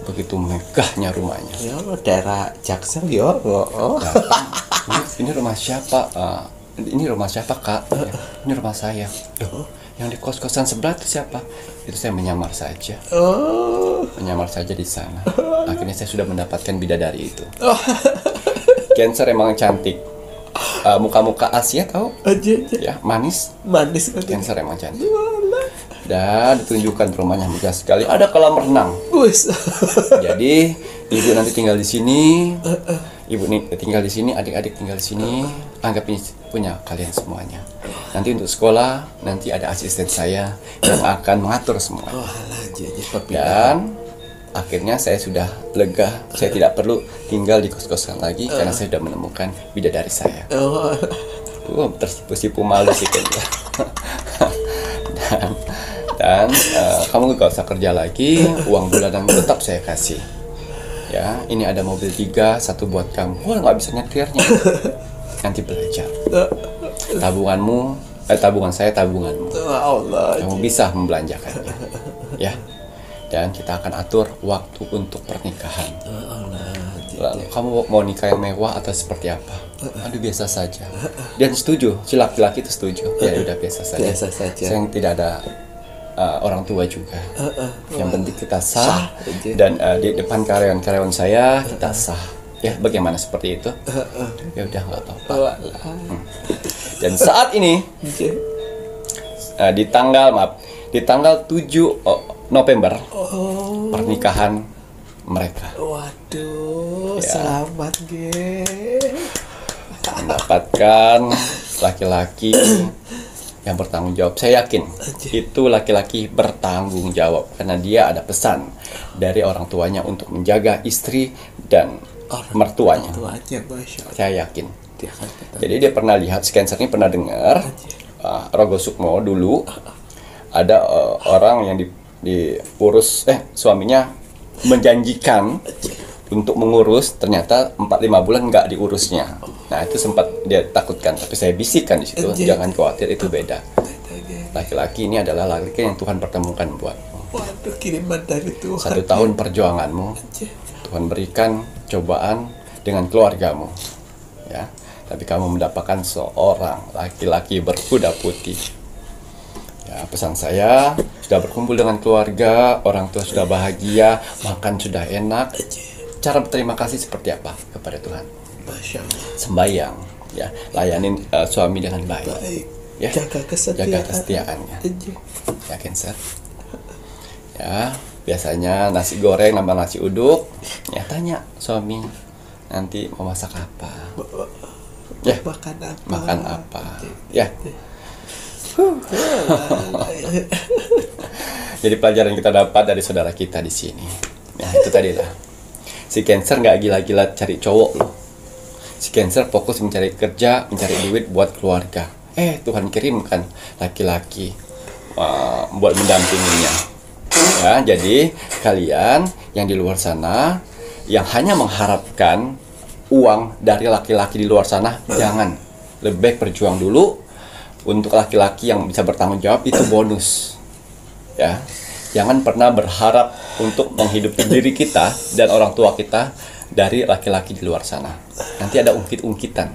Begitu megahnya rumahnya. Ya, daerah Jaksel ya. Ini rumah siapa? Ini rumah siapa kak? Ya, ini rumah saya. Loh, yang di kos-kosan sebelah itu siapa? Itu saya menyamar saja. Menyamar saja di sana. Akhirnya saya sudah mendapatkan bidadari itu. Cancer emang cantik. Muka-muka Asia tahu? Ya, manis. Cancer emang cantik. Dan ditunjukkan rumahnya megah sekali. Ada kolam renang. Jadi ibu nanti tinggal di sini. Ibu nih tinggal di sini, adik-adik tinggal di sini. Anggap ini punya kalian semuanya. Nanti untuk sekolah, nanti ada asisten saya yang akan mengatur semua. Dan akhirnya saya sudah lega. Saya tidak perlu tinggal di kos-kosan lagi karena saya sudah menemukan bidadari saya. Tersipu-sipu malu sih kan. Dan kamu gak usah kerja lagi, uang bulanan tetap saya kasih. Ya, ini ada mobil 3, 1 buat kamu. Wah, nggak bisa nyetirnya. Nanti belajar. Tabungan saya tabunganmu. Allah. Kamu bisa membelanjakannya. Ya. Dan kita akan atur waktu untuk pernikahan. Lalu kamu mau nikah yang mewah atau seperti apa? Aduh, biasa saja. Dan setuju, si laki-laki itu setuju. Ya udah biasa saja. Biasa saja. Saya tidak ada orang tua juga. Yang penting kita sah dan di depan karyawan-karyawan saya kita sah. Ya, bagaimana seperti itu? Ya udah, nggak apa-apa. Dan saat ini di tanggal 7 November pernikahan mereka. Waduh, Ya. selamat ge. Mendapatkan laki-laki yang bertanggung jawab. Saya yakin itu laki-laki bertanggung jawab karena dia ada pesan dari orang tuanya untuk menjaga istri dan mertuanya. Tuanya, Masya Allah. Saya yakin. Dia akan tetap. Jadi dia pernah lihat, si Cancer ini pernah dengar Rogo Sukmo dulu ada orang yang diurus, suaminya menjanjikan untuk mengurus, ternyata 4-5 bulan nggak diurusnya. Nah, itu sempat dia takutkan, tapi saya bisikkan di situ, jangan khawatir, itu beda. Laki-laki ini adalah laki-laki yang Tuhan pertemukan buatmu. Waduh, kiriman dari Tuhan. 1 tahun perjuanganmu, Tuhan berikan cobaan dengan keluargamu, ya. Tapi kamu mendapatkan seorang laki-laki berkuda putih. Ya, pesan saya, sudah berkumpul dengan keluarga, orang tua sudah bahagia, makan sudah enak. Cara berterima kasih seperti apa kepada Tuhan? Masya Allah. Sembayang, ya, layanin suami dengan baik. Ya, Jaga kesetiaan. jaga kesetiaannya. Ya, Cancer. Ya, biasanya nasi goreng nambah nasi uduk. Ya, tanya suami, nanti mau masak apa? Ya, Makan apa? makan apa? Ya. Jadi pelajaran kita dapat dari saudara kita di sini. Nah, itu tadi lah. Si Cancer nggak gila-gila cari cowok loh. Si Cancer fokus mencari kerja, mencari duit buat keluarga. Tuhan kirimkan laki-laki buat mendampinginya. Ya, jadi kalian yang di luar sana yang hanya mengharapkan uang dari laki-laki di luar sana, jangan. Lebih baik berjuang dulu. Untuk laki-laki yang bisa bertanggung jawab itu bonus. Ya. Jangan pernah berharap untuk menghidupi diri kita dan orang tua kita dari laki-laki di luar sana. Nanti ada ungkit-ungkitan.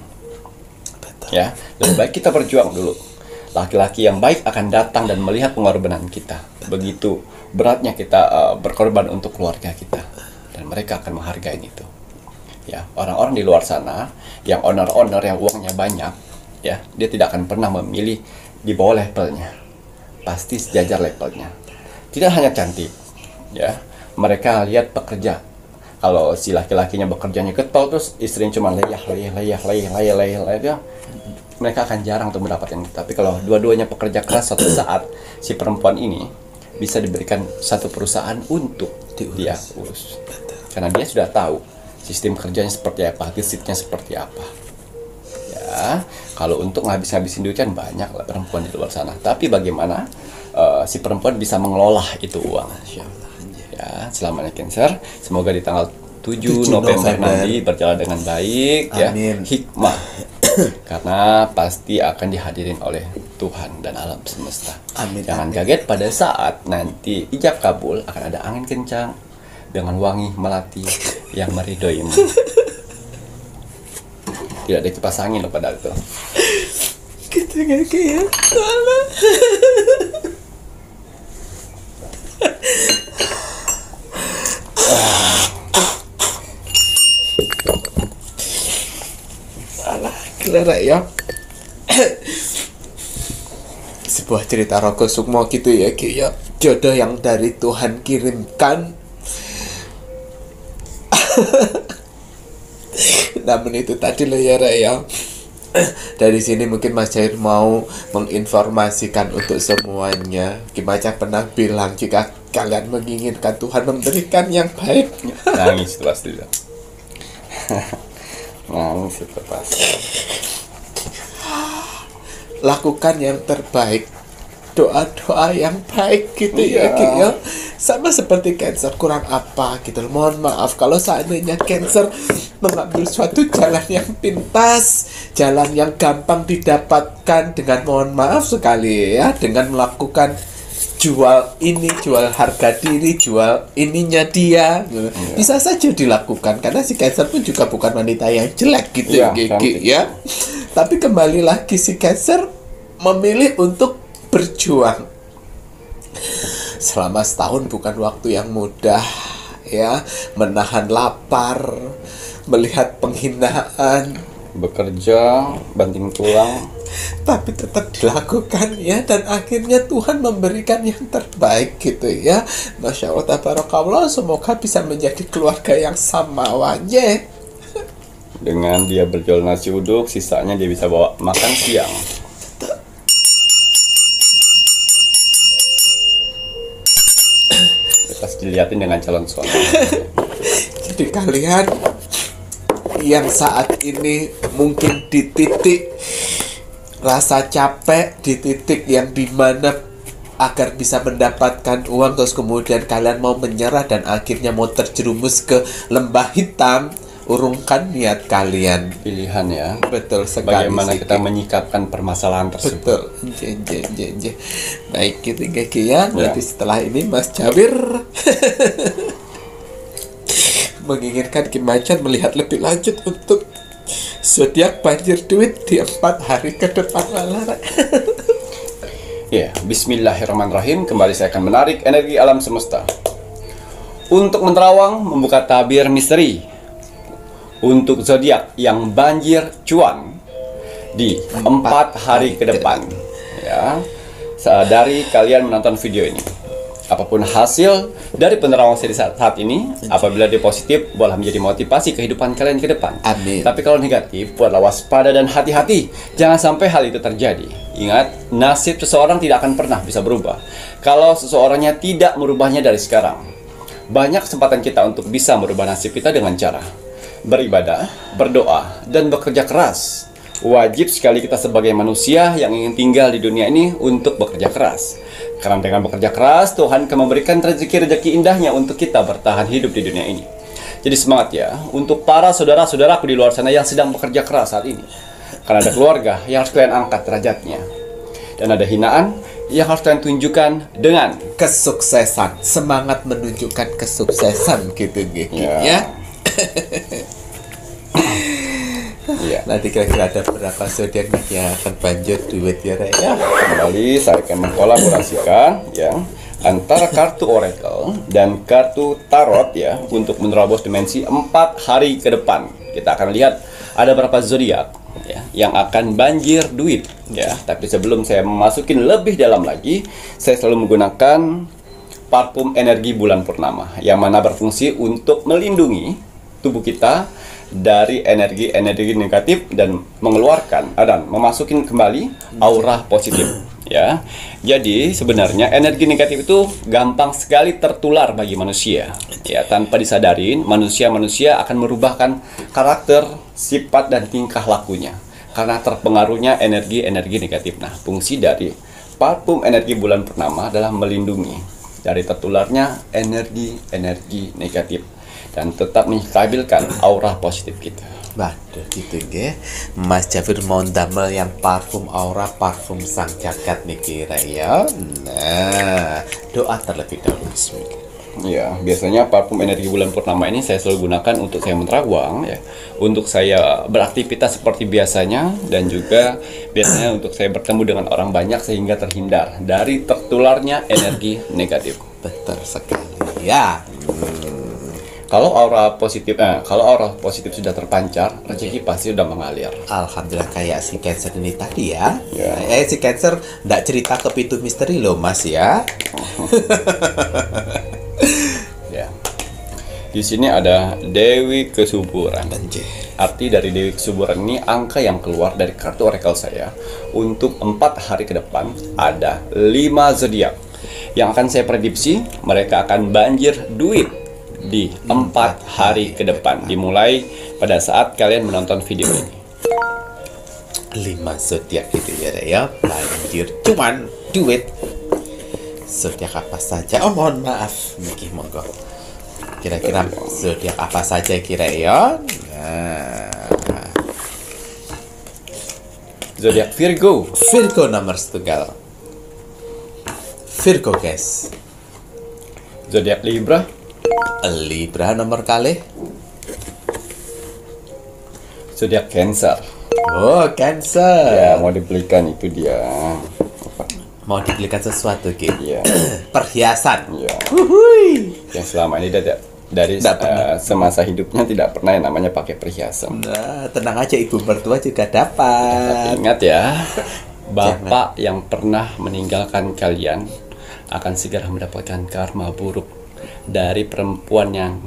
Ya, lebih baik kita berjuang dulu. Laki-laki yang baik akan datang dan melihat pengorbanan kita. Begitu beratnya kita berkorban untuk keluarga kita, dan mereka akan menghargai itu. Ya, orang-orang di luar sana yang owner-owner yang uangnya banyak, ya, dia tidak akan pernah memilih di bawah levelnya. Pasti sejajar levelnya. Tidak hanya cantik, ya. Mereka lihat pekerja. Kalau si laki-lakinya bekerjanya getol terus istrinya cuma leyah, ya, mereka akan jarang untuk mendapatkan itu. Tapi kalau dua-duanya pekerja keras, suatu saat si perempuan ini bisa diberikan satu perusahaan untuk dia urus. Karena dia sudah tahu sistem kerjanya seperti apa, gesitnya seperti apa. Ya, kalau untuk ngabis-ngabisin duit kan banyak lah perempuan di luar sana. Tapi bagaimana si perempuan bisa mengelola itu uang? Ya, selamat ya Cancer. Semoga di tanggal 7 November nanti berjalan dengan baik. Amin. Ya, hikmah. Karena pasti akan dihadirin oleh Tuhan dan alam semesta. Amin. Jangan kaget pada saat nanti ijab kabul akan ada angin kencang dengan wangi melati yang meridoimu. Tidak ada kipas angin loh padahal itu. Kita nggak kayak salah Clara ya. Sebuah cerita Rogo Sukmo gitu ya, Ki ya. Jodoh yang dari Tuhan kirimkan. Namun itu tadi loh ya, ya. Dari sini mungkin Mas Jair mau menginformasikan untuk semuanya. Gimana pernah bilang jika kalian menginginkan Tuhan memberikan yang baik. Nangis itu pasti. Nangis itu pasti. Lakukan yang terbaik. doa-doa yang baik gitu ya, Ki, ya. Sama seperti Cancer, kurang apa gitu loh. Mohon maaf kalau seandainya Cancer mengambil suatu jalan yang pintas, jalan yang gampang didapatkan dengan mohon maaf sekali ya, dengan melakukan jual ini, jual harga diri, jual ininya dia, bisa saja dilakukan karena si Cancer pun juga bukan wanita yang jelek gitu Iya, Ki, ya. Tapi kembali lagi si Cancer memilih untuk berjuang selama setahun, bukan waktu yang mudah ya, menahan lapar, melihat penghinaan, bekerja banting tulang, tapi tetap dilakukan ya, dan akhirnya Tuhan memberikan yang terbaik gitu ya. Masya Allah, tabarakallah, semoga bisa menjadi keluarga yang samawanya. dengan dia berjual nasi uduk, sisanya dia bisa bawa makan siang. Pas dilihatin dengan calon suami. Jadi kalian yang saat ini mungkin di titik rasa capek, di titik yang dimana agar bisa mendapatkan uang, terus kemudian kalian mau menyerah dan akhirnya mau terjerumus ke lembah hitam, urungkan niat kalian. Pilihan ya. Betul sekali. Bagaimana Siti. kita menyikapkan permasalahan tersebut. Betul. Baik gitu Ki ya. Nanti setelah ini Mas Jawir menginginkan Ki Macan melihat lebih lanjut untuk zodiak banjir duit di 4 hari ke depan malah. Ya, bismillahirrahmanirrahim. Kembali saya akan menarik energi alam semesta. Untuk menerawang membuka tabir misteri untuk zodiak yang banjir cuan di 4 hari ke depan. Ya, sadari kalian menonton video ini. Apapun hasil dari penerawangan seri saat ini, apabila dia positif, boleh menjadi motivasi kehidupan kalian ke depan. Amin. Tapi kalau negatif, buatlah waspada dan hati-hati. Jangan sampai hal itu terjadi. Ingat, nasib seseorang tidak akan pernah bisa berubah kalau seseorangnya tidak merubahnya dari sekarang. Banyak kesempatan kita untuk bisa merubah nasib kita dengan cara beribadah, berdoa, dan bekerja keras. Wajib sekali kita sebagai manusia yang ingin tinggal di dunia ini untuk bekerja keras. Karena dengan bekerja keras, Tuhan akan memberikan rezeki-rezeki indahnya untuk kita bertahan hidup di dunia ini. Jadi semangat ya, untuk para saudara-saudaraku di luar sana yang sedang bekerja keras saat ini. Karena ada keluarga yang harus kalian angkat derajatnya. Dan ada hinaan yang harus kalian tunjukkan dengan Kesuksesan, semangat menunjukkan kesuksesan gitu Ki ya. Ya. Nanti kira-kira ada berapa zodiak yang akan banjir duit ya Rek? Kembali saya akan mengkolaborasikan ya antara kartu oracle dan kartu tarot ya untuk menerobos dimensi 4 hari ke depan. Kita akan lihat ada berapa zodiak ya yang akan banjir duit ya. Tapi sebelum saya memasukin lebih dalam lagi, saya selalu menggunakan parfum energi bulan purnama yang mana berfungsi untuk melindungi tubuh kita dari energi-energi negatif dan mengeluarkan dan memasukin kembali aura positif ya. Jadi sebenarnya energi negatif itu gampang sekali tertular bagi manusia ya, tanpa disadarin manusia akan merubahkan karakter, sifat dan tingkah lakunya karena terpengaruhnya energi-energi negatif. Nah, fungsi dari parfum energi bulan purnama adalah melindungi dari tertularnya energi-energi negatif dan tetap menstabilkan aura positif kita. Waduh gitu nggih. Mas Jafir mau damel yang parfum aura parfum sang jagat nih kira ya. Nah, doa terlebih dahulu. Bismillah. Ya, biasanya parfum energi bulan purnama ini saya selalu gunakan untuk saya menerawang ya, untuk saya beraktivitas seperti biasanya dan juga biasanya untuk saya bertemu dengan orang banyak sehingga terhindar dari tertularnya energi negatif. Betul sekali ya. Kalau aura positif sudah terpancar, rezeki pasti sudah mengalir. Alhamdulillah kayak si Cancer ini tadi ya. Ya. Si Cancer nggak cerita ke pintu misteri loh Mas ya. Ya. Di sini ada Dewi Kesuburan. Anjir. Arti dari Dewi Kesuburan ini angka yang keluar dari kartu oracle saya. Untuk 4 hari ke depan ada 5 zodiak yang akan saya prediksi mereka akan banjir duit di 4 hari ke depan, dimulai pada saat kalian menonton video ini. 5 zodiak gitu ya banjir cuman duit Zodiak apa saja? Oh, mohon maaf. Niki monggo. Kira-kira zodiak apa saja kira ya? Nah, Zodiak Virgo. Virgo nomor setunggal. Virgo guys. Zodiak Libra. Libra nomor kali. Zodiak Cancer. Oh, Cancer. Ya, mau dibelikan itu dia. Mau dibelikan sesuatu gitu. Iya. Perhiasan. Ya. Wuhui. Yang selama ini dari Nggak pernah. semasa hidupnya tidak pernah yang namanya pakai perhiasan. Nah, tenang aja ibu mertua juga dapat. Ingat ya, bapak yang pernah meninggalkan kalian akan segera mendapatkan karma buruk dari perempuan yang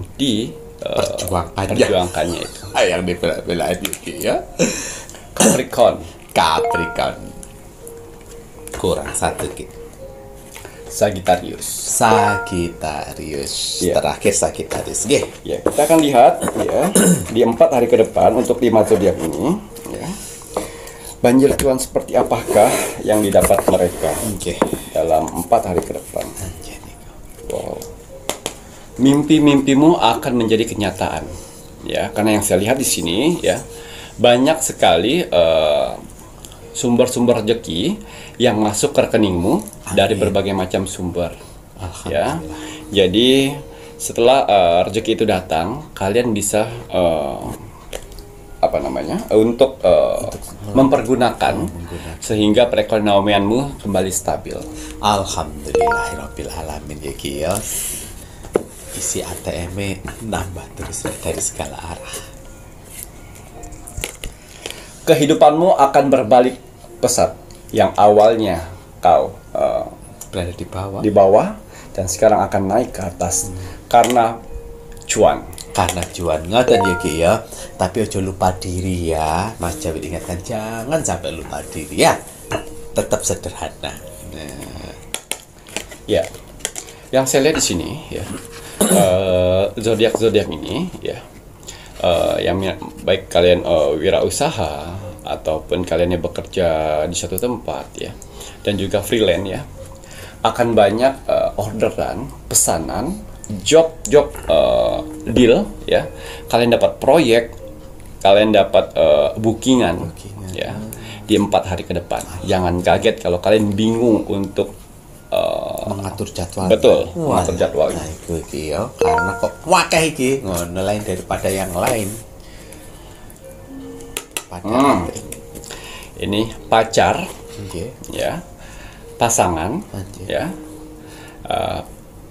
perjuangkannya itu. Yang dibela-belain Yuki ya. Capricorn. Capricorn. Kurang satu gitu. Sagittarius. Sagittarius. Iya. Terakhir Sagittarius. Oke. Ya, kita akan lihat ya di 4 hari ke depan untuk 5 zodiak ini. Ya. Banjir cuan seperti apakah yang didapat mereka Oke. dalam 4 hari ke depan? Wow. Mimpi-mimpimu akan menjadi kenyataan. Ya, karena yang saya lihat di sini ya banyak sekali sumber-sumber rezeki yang masuk ke rekeningmu dari berbagai macam sumber. Ya, jadi setelah rezeki itu datang, kalian bisa untuk mempergunakan sehingga perekonomianmu kembali stabil. Alhamdulillahirabbil alamin ya Ki ya. Isi ATM nambah terus dari segala arah. Kehidupanmu akan berbalik pesat. Yang awalnya kau Berada di di bawah. bawah dan sekarang akan naik ke atas karena cuan. Karena juan ngoten ya Ki ya. Tapi ojo lupa diri ya. Mas Jawid ingatkan jangan sampai lupa diri ya. Tetap sederhana. Nah, Ya, yang saya lihat di sini ya zodiak-zodiak ini ya, yang baik kalian wirausaha ataupun kalian yang bekerja di suatu tempat ya, dan juga freelance ya, akan banyak orderan, pesanan, job deal ya. Kalian dapat proyek, kalian dapat bookingan ya di 4 hari ke depan. Jangan kaget kalau kalian bingung untuk mengatur jadwal. betul Wah, mengatur jadwalnya. nah, iku iki ya, karena kok wakeh iki ngono lain daripada yang lain. Padahal Ini pacar nggih. ya, pasangan Anjir. ya,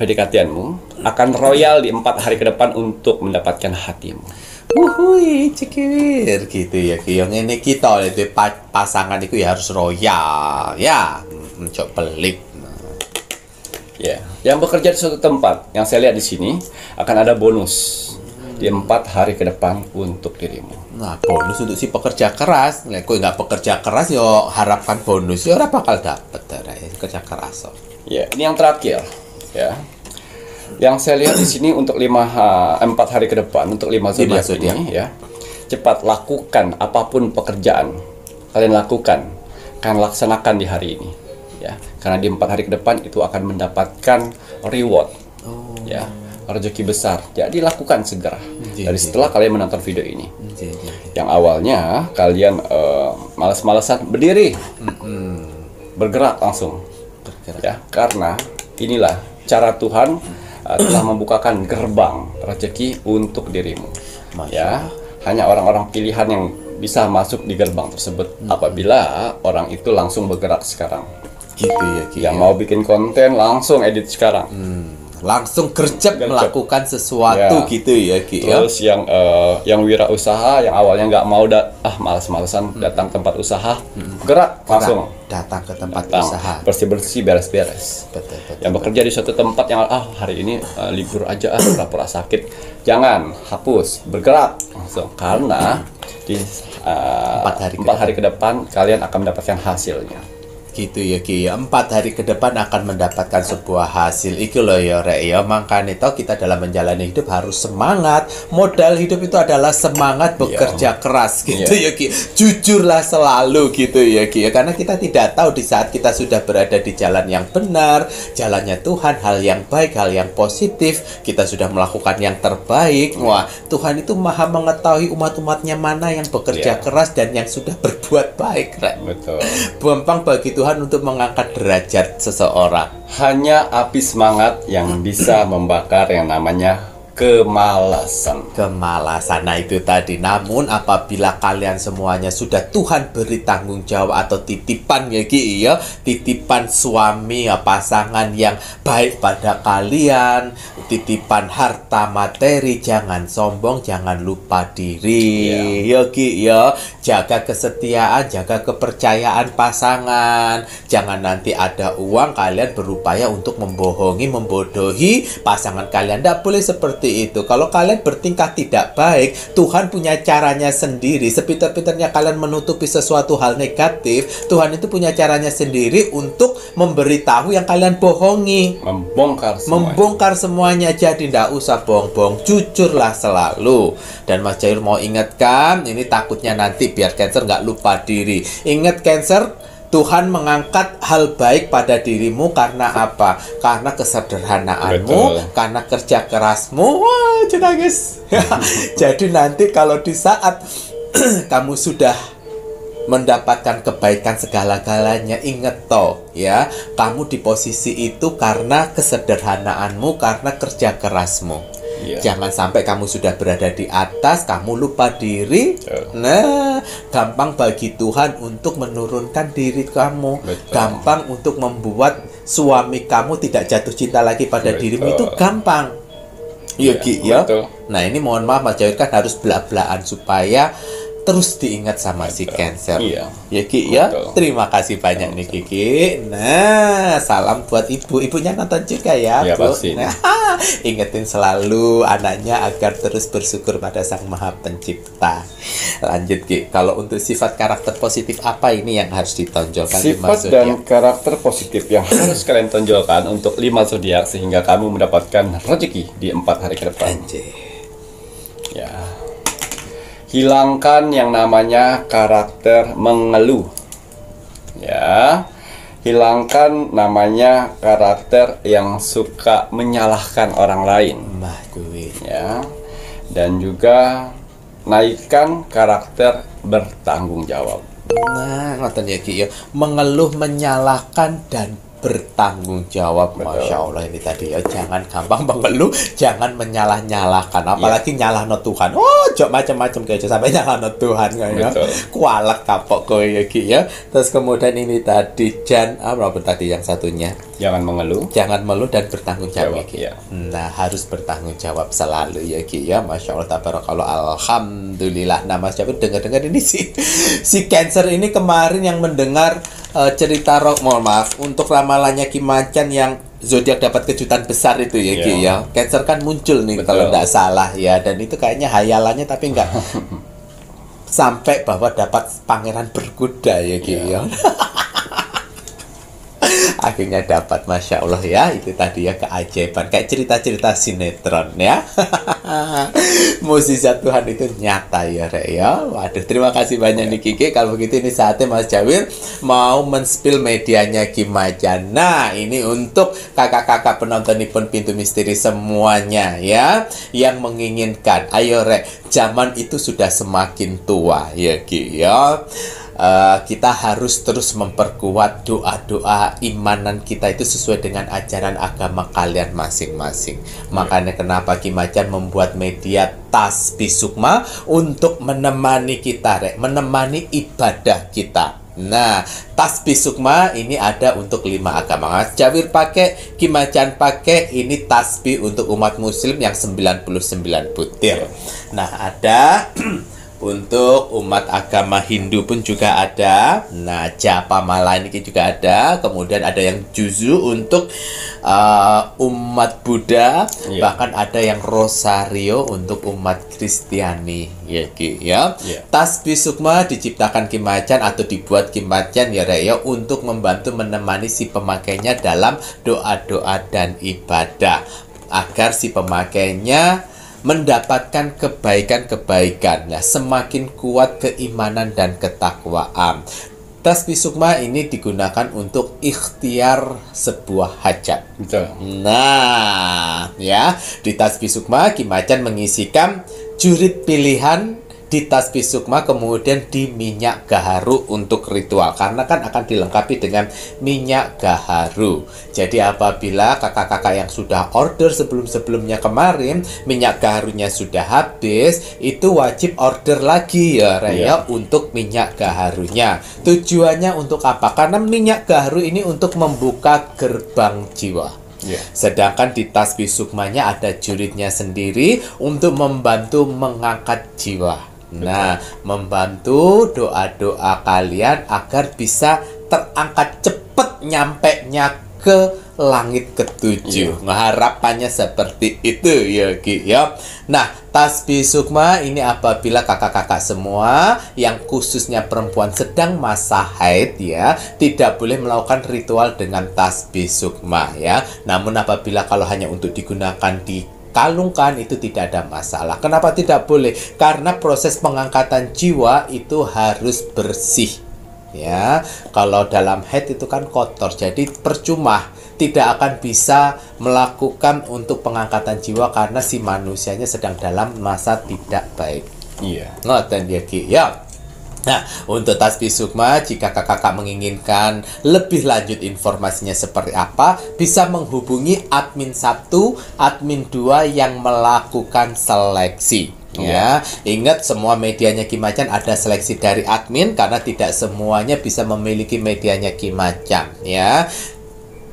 PDKT-anmu akan royal di 4 hari ke depan untuk mendapatkan hatimu. Wuhui, cikir gitu ya Ki. Yang ini kita itu pasangan itu ya harus royal ya. Cok pelik. Ya, yang bekerja di suatu tempat, yang saya lihat di sini akan ada bonus di 4 hari ke depan untuk dirimu. Nah, bonus untuk si pekerja keras. Nah, kok nggak pekerja keras yo harapkan bonus yo ora bakal dapet kerja keras. So. Ya, ini yang terakhir ya. Yang saya lihat di sini untuk 4 hari ke depan untuk 5 zodiak ini ya. Cepat lakukan apapun pekerjaan kalian lakukan, kalian laksanakan di hari ini ya. Karena di 4 hari ke depan itu akan mendapatkan reward. Ya, rezeki besar. Jadi lakukan segera. Dari setelah kalian menonton video ini. Yang awalnya kalian malas-malasan berdiri. Bergerak langsung. Ya, karena inilah cara Tuhan telah membukakan gerbang rezeki untuk dirimu. Ya, hanya orang-orang pilihan yang bisa masuk di gerbang tersebut apabila orang itu langsung bergerak sekarang. Gitu ya Ki. Yang mau bikin konten langsung edit sekarang. Langsung gercep melakukan sesuatu Ya. gitu ya Ki ya. Terus yang wirausaha yang awalnya nggak mau malas-malesan datang tempat usaha, gerak langsung datang ke tempat datang, usaha. bersih-bersih, beres-beres. Betul. Yang bekerja di suatu tempat yang hari ini libur aja pura-pura sakit, jangan hapus, bergerak langsung karena di 4 4 hari ke depan kalian akan mendapatkan hasilnya. gitu ya Ki ya. 4 hari ke depan akan mendapatkan sebuah hasil iki loh ya rek ya. Makanya toh kita dalam menjalani hidup harus semangat. Modal hidup itu adalah semangat bekerja keras gitu ya Ki. Jujurlah selalu gitu ya Ki ya. Karena kita tidak tahu di saat kita sudah berada di jalan yang benar, jalannya Tuhan, hal yang baik, hal yang positif, kita sudah melakukan yang terbaik. Wah, Tuhan itu maha mengetahui umat-umatnya mana yang bekerja keras dan yang sudah berbuat baik rek. Betul. Gampang bagi Tuhan untuk mengangkat derajat seseorang. Hanya api semangat yang bisa membakar yang namanya kemalasan. Nah itu tadi. Namun apabila kalian semuanya sudah Tuhan beri tanggung jawab atau titipan ya Ki ya, titipan suami ya, pasangan yang baik pada kalian, titipan harta materi, jangan sombong, jangan lupa diri ya Ki ya. Jaga kesetiaan, jaga kepercayaan pasangan. Jangan nanti ada uang kalian berupaya untuk membohongi, membodohi pasangan kalian. Tidak boleh seperti itu. Kalau kalian bertingkah tidak baik, Tuhan punya caranya sendiri. Sepintar-pintarnya kalian menutupi sesuatu hal negatif, Tuhan itu punya caranya sendiri untuk memberitahu yang kalian bohongi. Membongkar semuanya. Jadi tidak usah bohong-bohong, jujurlah selalu. Dan Mas Jair mau ingatkan, ini takutnya nanti biar Cancer nggak lupa diri. Ingat Cancer, Tuhan mengangkat hal baik pada dirimu karena apa? Karena kesederhanaanmu, karena kerja kerasmu. Wah, nangis. Jadi nanti kalau di saat kamu sudah mendapatkan kebaikan segala-galanya, ingat toh ya, kamu di posisi itu karena kesederhanaanmu, karena kerja kerasmu. Jangan sampai kamu sudah berada di atas, kamu lupa diri. Nah, gampang bagi Tuhan untuk menurunkan diri kamu. Gampang untuk membuat suami kamu tidak jatuh cinta lagi pada dirimu. Itu gampang. Iya Ki ya. Nah ini mohon maaf Mas Jair kan harus belak-belakan supaya terus diingat sama si Cancer. Ya Ki ya. Terima kasih banyak nih Kiki. Nah, salam buat ibunya nonton juga ya, Bu. Pasti. Nah, ingetin selalu anaknya agar terus bersyukur pada Sang Maha Pencipta. Lanjut Ki. Kalau untuk sifat karakter positif apa ini yang harus ditonjolkan? Sifat dan karakter positif yang harus kalian tonjolkan untuk 5 zodiak sehingga kamu mendapatkan rezeki di 4 hari ke depan. Ya. Hilangkan yang namanya karakter mengeluh. Ya. Hilangkan namanya karakter yang suka menyalahkan orang lain. Ya. Dan juga naikkan karakter bertanggung jawab. Nah, ngoten ya Ki ya. Mengeluh, menyalahkan dan bertanggung jawab. Masya Allah ini tadi ya. Jangan gampang mengeluh, jangan menyalah-nyalahkan, apalagi nyalahno Tuhan. Oh, jok macam-macam kayak sampai nyalahno Tuhan ya. Kualat kapok kowe ya Ki ya. Terus kemudian ini tadi apa tadi yang satunya? Jangan mengeluh, dan bertanggung jawab ya. Nah, harus bertanggung jawab selalu ya Ki ya. Masya Allah tabarakallah, alhamdulillah. Nah Mas Jair dengar-dengar ini si Cancer ini kemarin yang mendengar cerita mohon maaf untuk ramalannya Ki Macan yang zodiak dapat kejutan besar itu ya Ki ya. Cancer kan muncul nih kalau tidak salah ya, dan itu kayaknya hayalannya tapi enggak sampai bahwa dapat pangeran berkuda ya Ki ya. Akhirnya dapat, Masya Allah ya. Itu tadi ya keajaiban, kayak cerita-cerita sinetron ya. Mukjizat Tuhan itu nyata ya Rek ya. Waduh, terima kasih banyak nih Kiki. Kalau begitu ini saatnya Mas Jair mau men-spill medianya Ki Macan. Nah, ini untuk kakak-kakak penonton Nippon Pintu Misteri semuanya ya, yang menginginkan, ayo Rek, zaman itu sudah semakin tua ya Ki ya. Kita harus terus memperkuat doa-doa imanan kita itu sesuai dengan ajaran agama kalian masing-masing. Makanya kenapa Ki Macan membuat media Tasbih Sukma untuk menemani kita, Rek, menemani ibadah kita. Nah, Tasbih Sukma ini ada untuk 5 agama. Mas Jair pakai, Ki Macan pakai, ini tasbih untuk umat muslim yang 99 butir. Nah, ada Untuk umat agama Hindu pun juga ada. Nah, Japamala ini juga ada. Kemudian ada yang juzu untuk umat Buddha. Iya. Bahkan ada yang rosario untuk umat Kristiani. Ya, Ki, ya. Iya. Tasbih sukma diciptakan Ki Macan atau dibuat Ki Macan ya, Rek, ya, untuk membantu menemani si pemakainya dalam doa-doa dan ibadah agar si pemakainya mendapatkan kebaikan-kebaikan. Nah, semakin kuat keimanan dan ketakwaan. Tasbih sukma ini digunakan untuk ikhtiar sebuah hajat. Betul. Nah, ya, di tasbih sukma Ki Macan mengisikan jurit pilihan di tasbih sukma, kemudian di minyak gaharu untuk ritual, karena kan akan dilengkapi dengan minyak gaharu. Jadi apabila kakak-kakak yang sudah order sebelum-sebelumnya kemarin minyak gaharunya sudah habis, itu wajib order lagi ya, Raya, untuk minyak gaharunya. Tujuannya untuk apa? Karena minyak gaharu ini untuk membuka gerbang jiwa. Sedangkan di tasbih sukmanya ada juritnya sendiri untuk membantu mengangkat jiwa. Nah, membantu doa-doa kalian agar bisa terangkat cepat nyampenya ke langit ketujuh. Harapannya seperti itu ya, Ki, ya. Nah, tasbih sukma ini apabila kakak-kakak semua yang khususnya perempuan sedang masa haid ya, tidak boleh melakukan ritual dengan tasbih sukma ya. Namun apabila kalau hanya untuk digunakan di kalungkan itu tidak ada masalah. Kenapa tidak boleh? Karena proses pengangkatan jiwa itu harus bersih. Ya, kalau dalam haid itu kan kotor, jadi percuma, tidak akan bisa melakukan untuk pengangkatan jiwa karena si manusianya sedang dalam masa tidak baik. Iya. Ngoten ya, Ki, ya. Nah, untuk tasbih sukma, jika kakak-kakak menginginkan lebih lanjut informasinya seperti apa, bisa menghubungi admin 1, admin 2 yang melakukan seleksi. Ya, ingat semua medianya Ki Macan ada seleksi dari admin karena tidak semuanya bisa memiliki medianya Ki Macan, ya.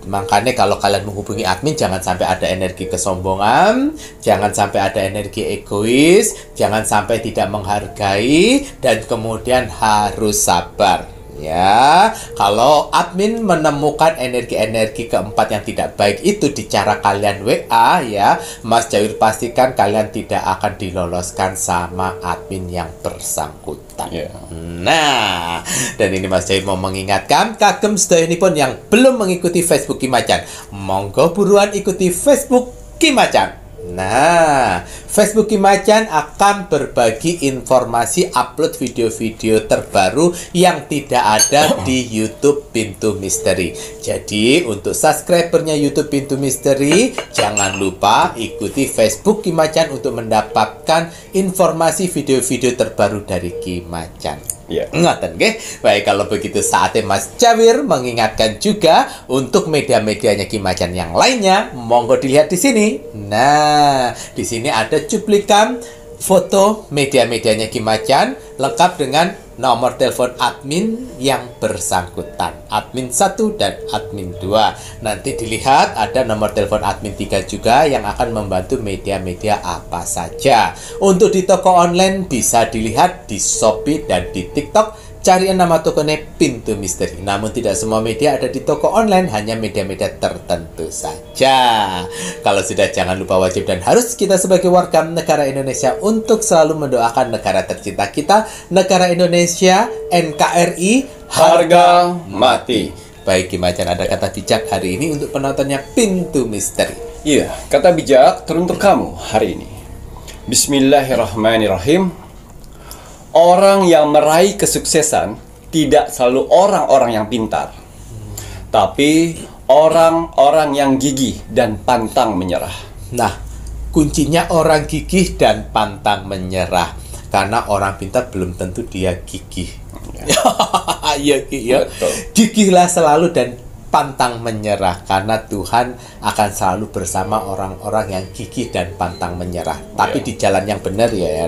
Makanya kalau kalian menghubungi admin, jangan sampai ada energi kesombongan, jangan sampai ada energi egois, jangan sampai tidak menghargai, dan kemudian harus sabar. Ya, kalau admin menemukan energi-energi keempat yang tidak baik itu di cara kalian WA ya, Mas Jawir pastikan kalian tidak akan diloloskan sama admin yang bersangkutan. Nah, dan ini Mas Jawir mau mengingatkan kagem sedaya pun yang belum mengikuti Facebook Ki Macan, monggo buruan ikuti Facebook Ki Macan. Nah, Facebook Ki Macan akan berbagi informasi upload video-video terbaru yang tidak ada di YouTube Pintu Misteri. Jadi, untuk subscribernya YouTube Pintu Misteri, jangan lupa ikuti Facebook Ki Macan untuk mendapatkan informasi video-video terbaru dari Ki Macan. Ngoten nggih. Baik, kalau begitu saatnya Mas Jawir mengingatkan juga untuk media-medianya Ki Macan yang lainnya, monggo dilihat di sini. Nah, di sini ada cuplikan foto media-medianya Ki Macan lengkap dengan nomor telepon admin yang bersangkutan, admin 1 dan admin 2. Nanti dilihat ada nomor telepon admin 3 juga yang akan membantu media-media apa saja. Untuk di toko online bisa dilihat di Shopee dan di TikTok. Carian nama tokonya Pintu Misteri. Namun tidak semua media ada di toko online, hanya media-media tertentu saja. Kalau sudah, jangan lupa wajib dan harus kita sebagai warga negara Indonesia untuk selalu mendoakan negara tercinta kita, negara Indonesia, NKRI, harga mati. Baik, Ki Macan, ada kata bijak hari ini untuk penontonnya Pintu Misteri. Iya, kata bijak teruntuk kamu hari ini. Bismillahirrahmanirrahim. Orang yang meraih kesuksesan tidak selalu orang-orang yang pintar, tapi orang-orang yang gigih dan pantang menyerah. Nah, kuncinya orang gigih dan pantang menyerah. Karena orang pintar belum tentu dia gigih. Iya, ya. Gigihlah selalu dan pantang menyerah, karena Tuhan akan selalu bersama orang-orang yang gigih dan pantang menyerah. Tapi di jalan yang benar ya,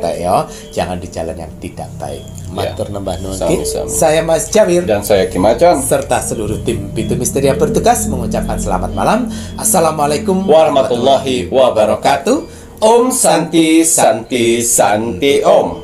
jangan di jalan yang tidak baik. Matur nembah nuwun. Saya Mas Jawir dan saya Ki Macan serta seluruh tim Pintu Misteri yang bertugas mengucapkan selamat malam. Assalamualaikum warahmatullahi wabarakatuh. Om Santi Santi Santi Om.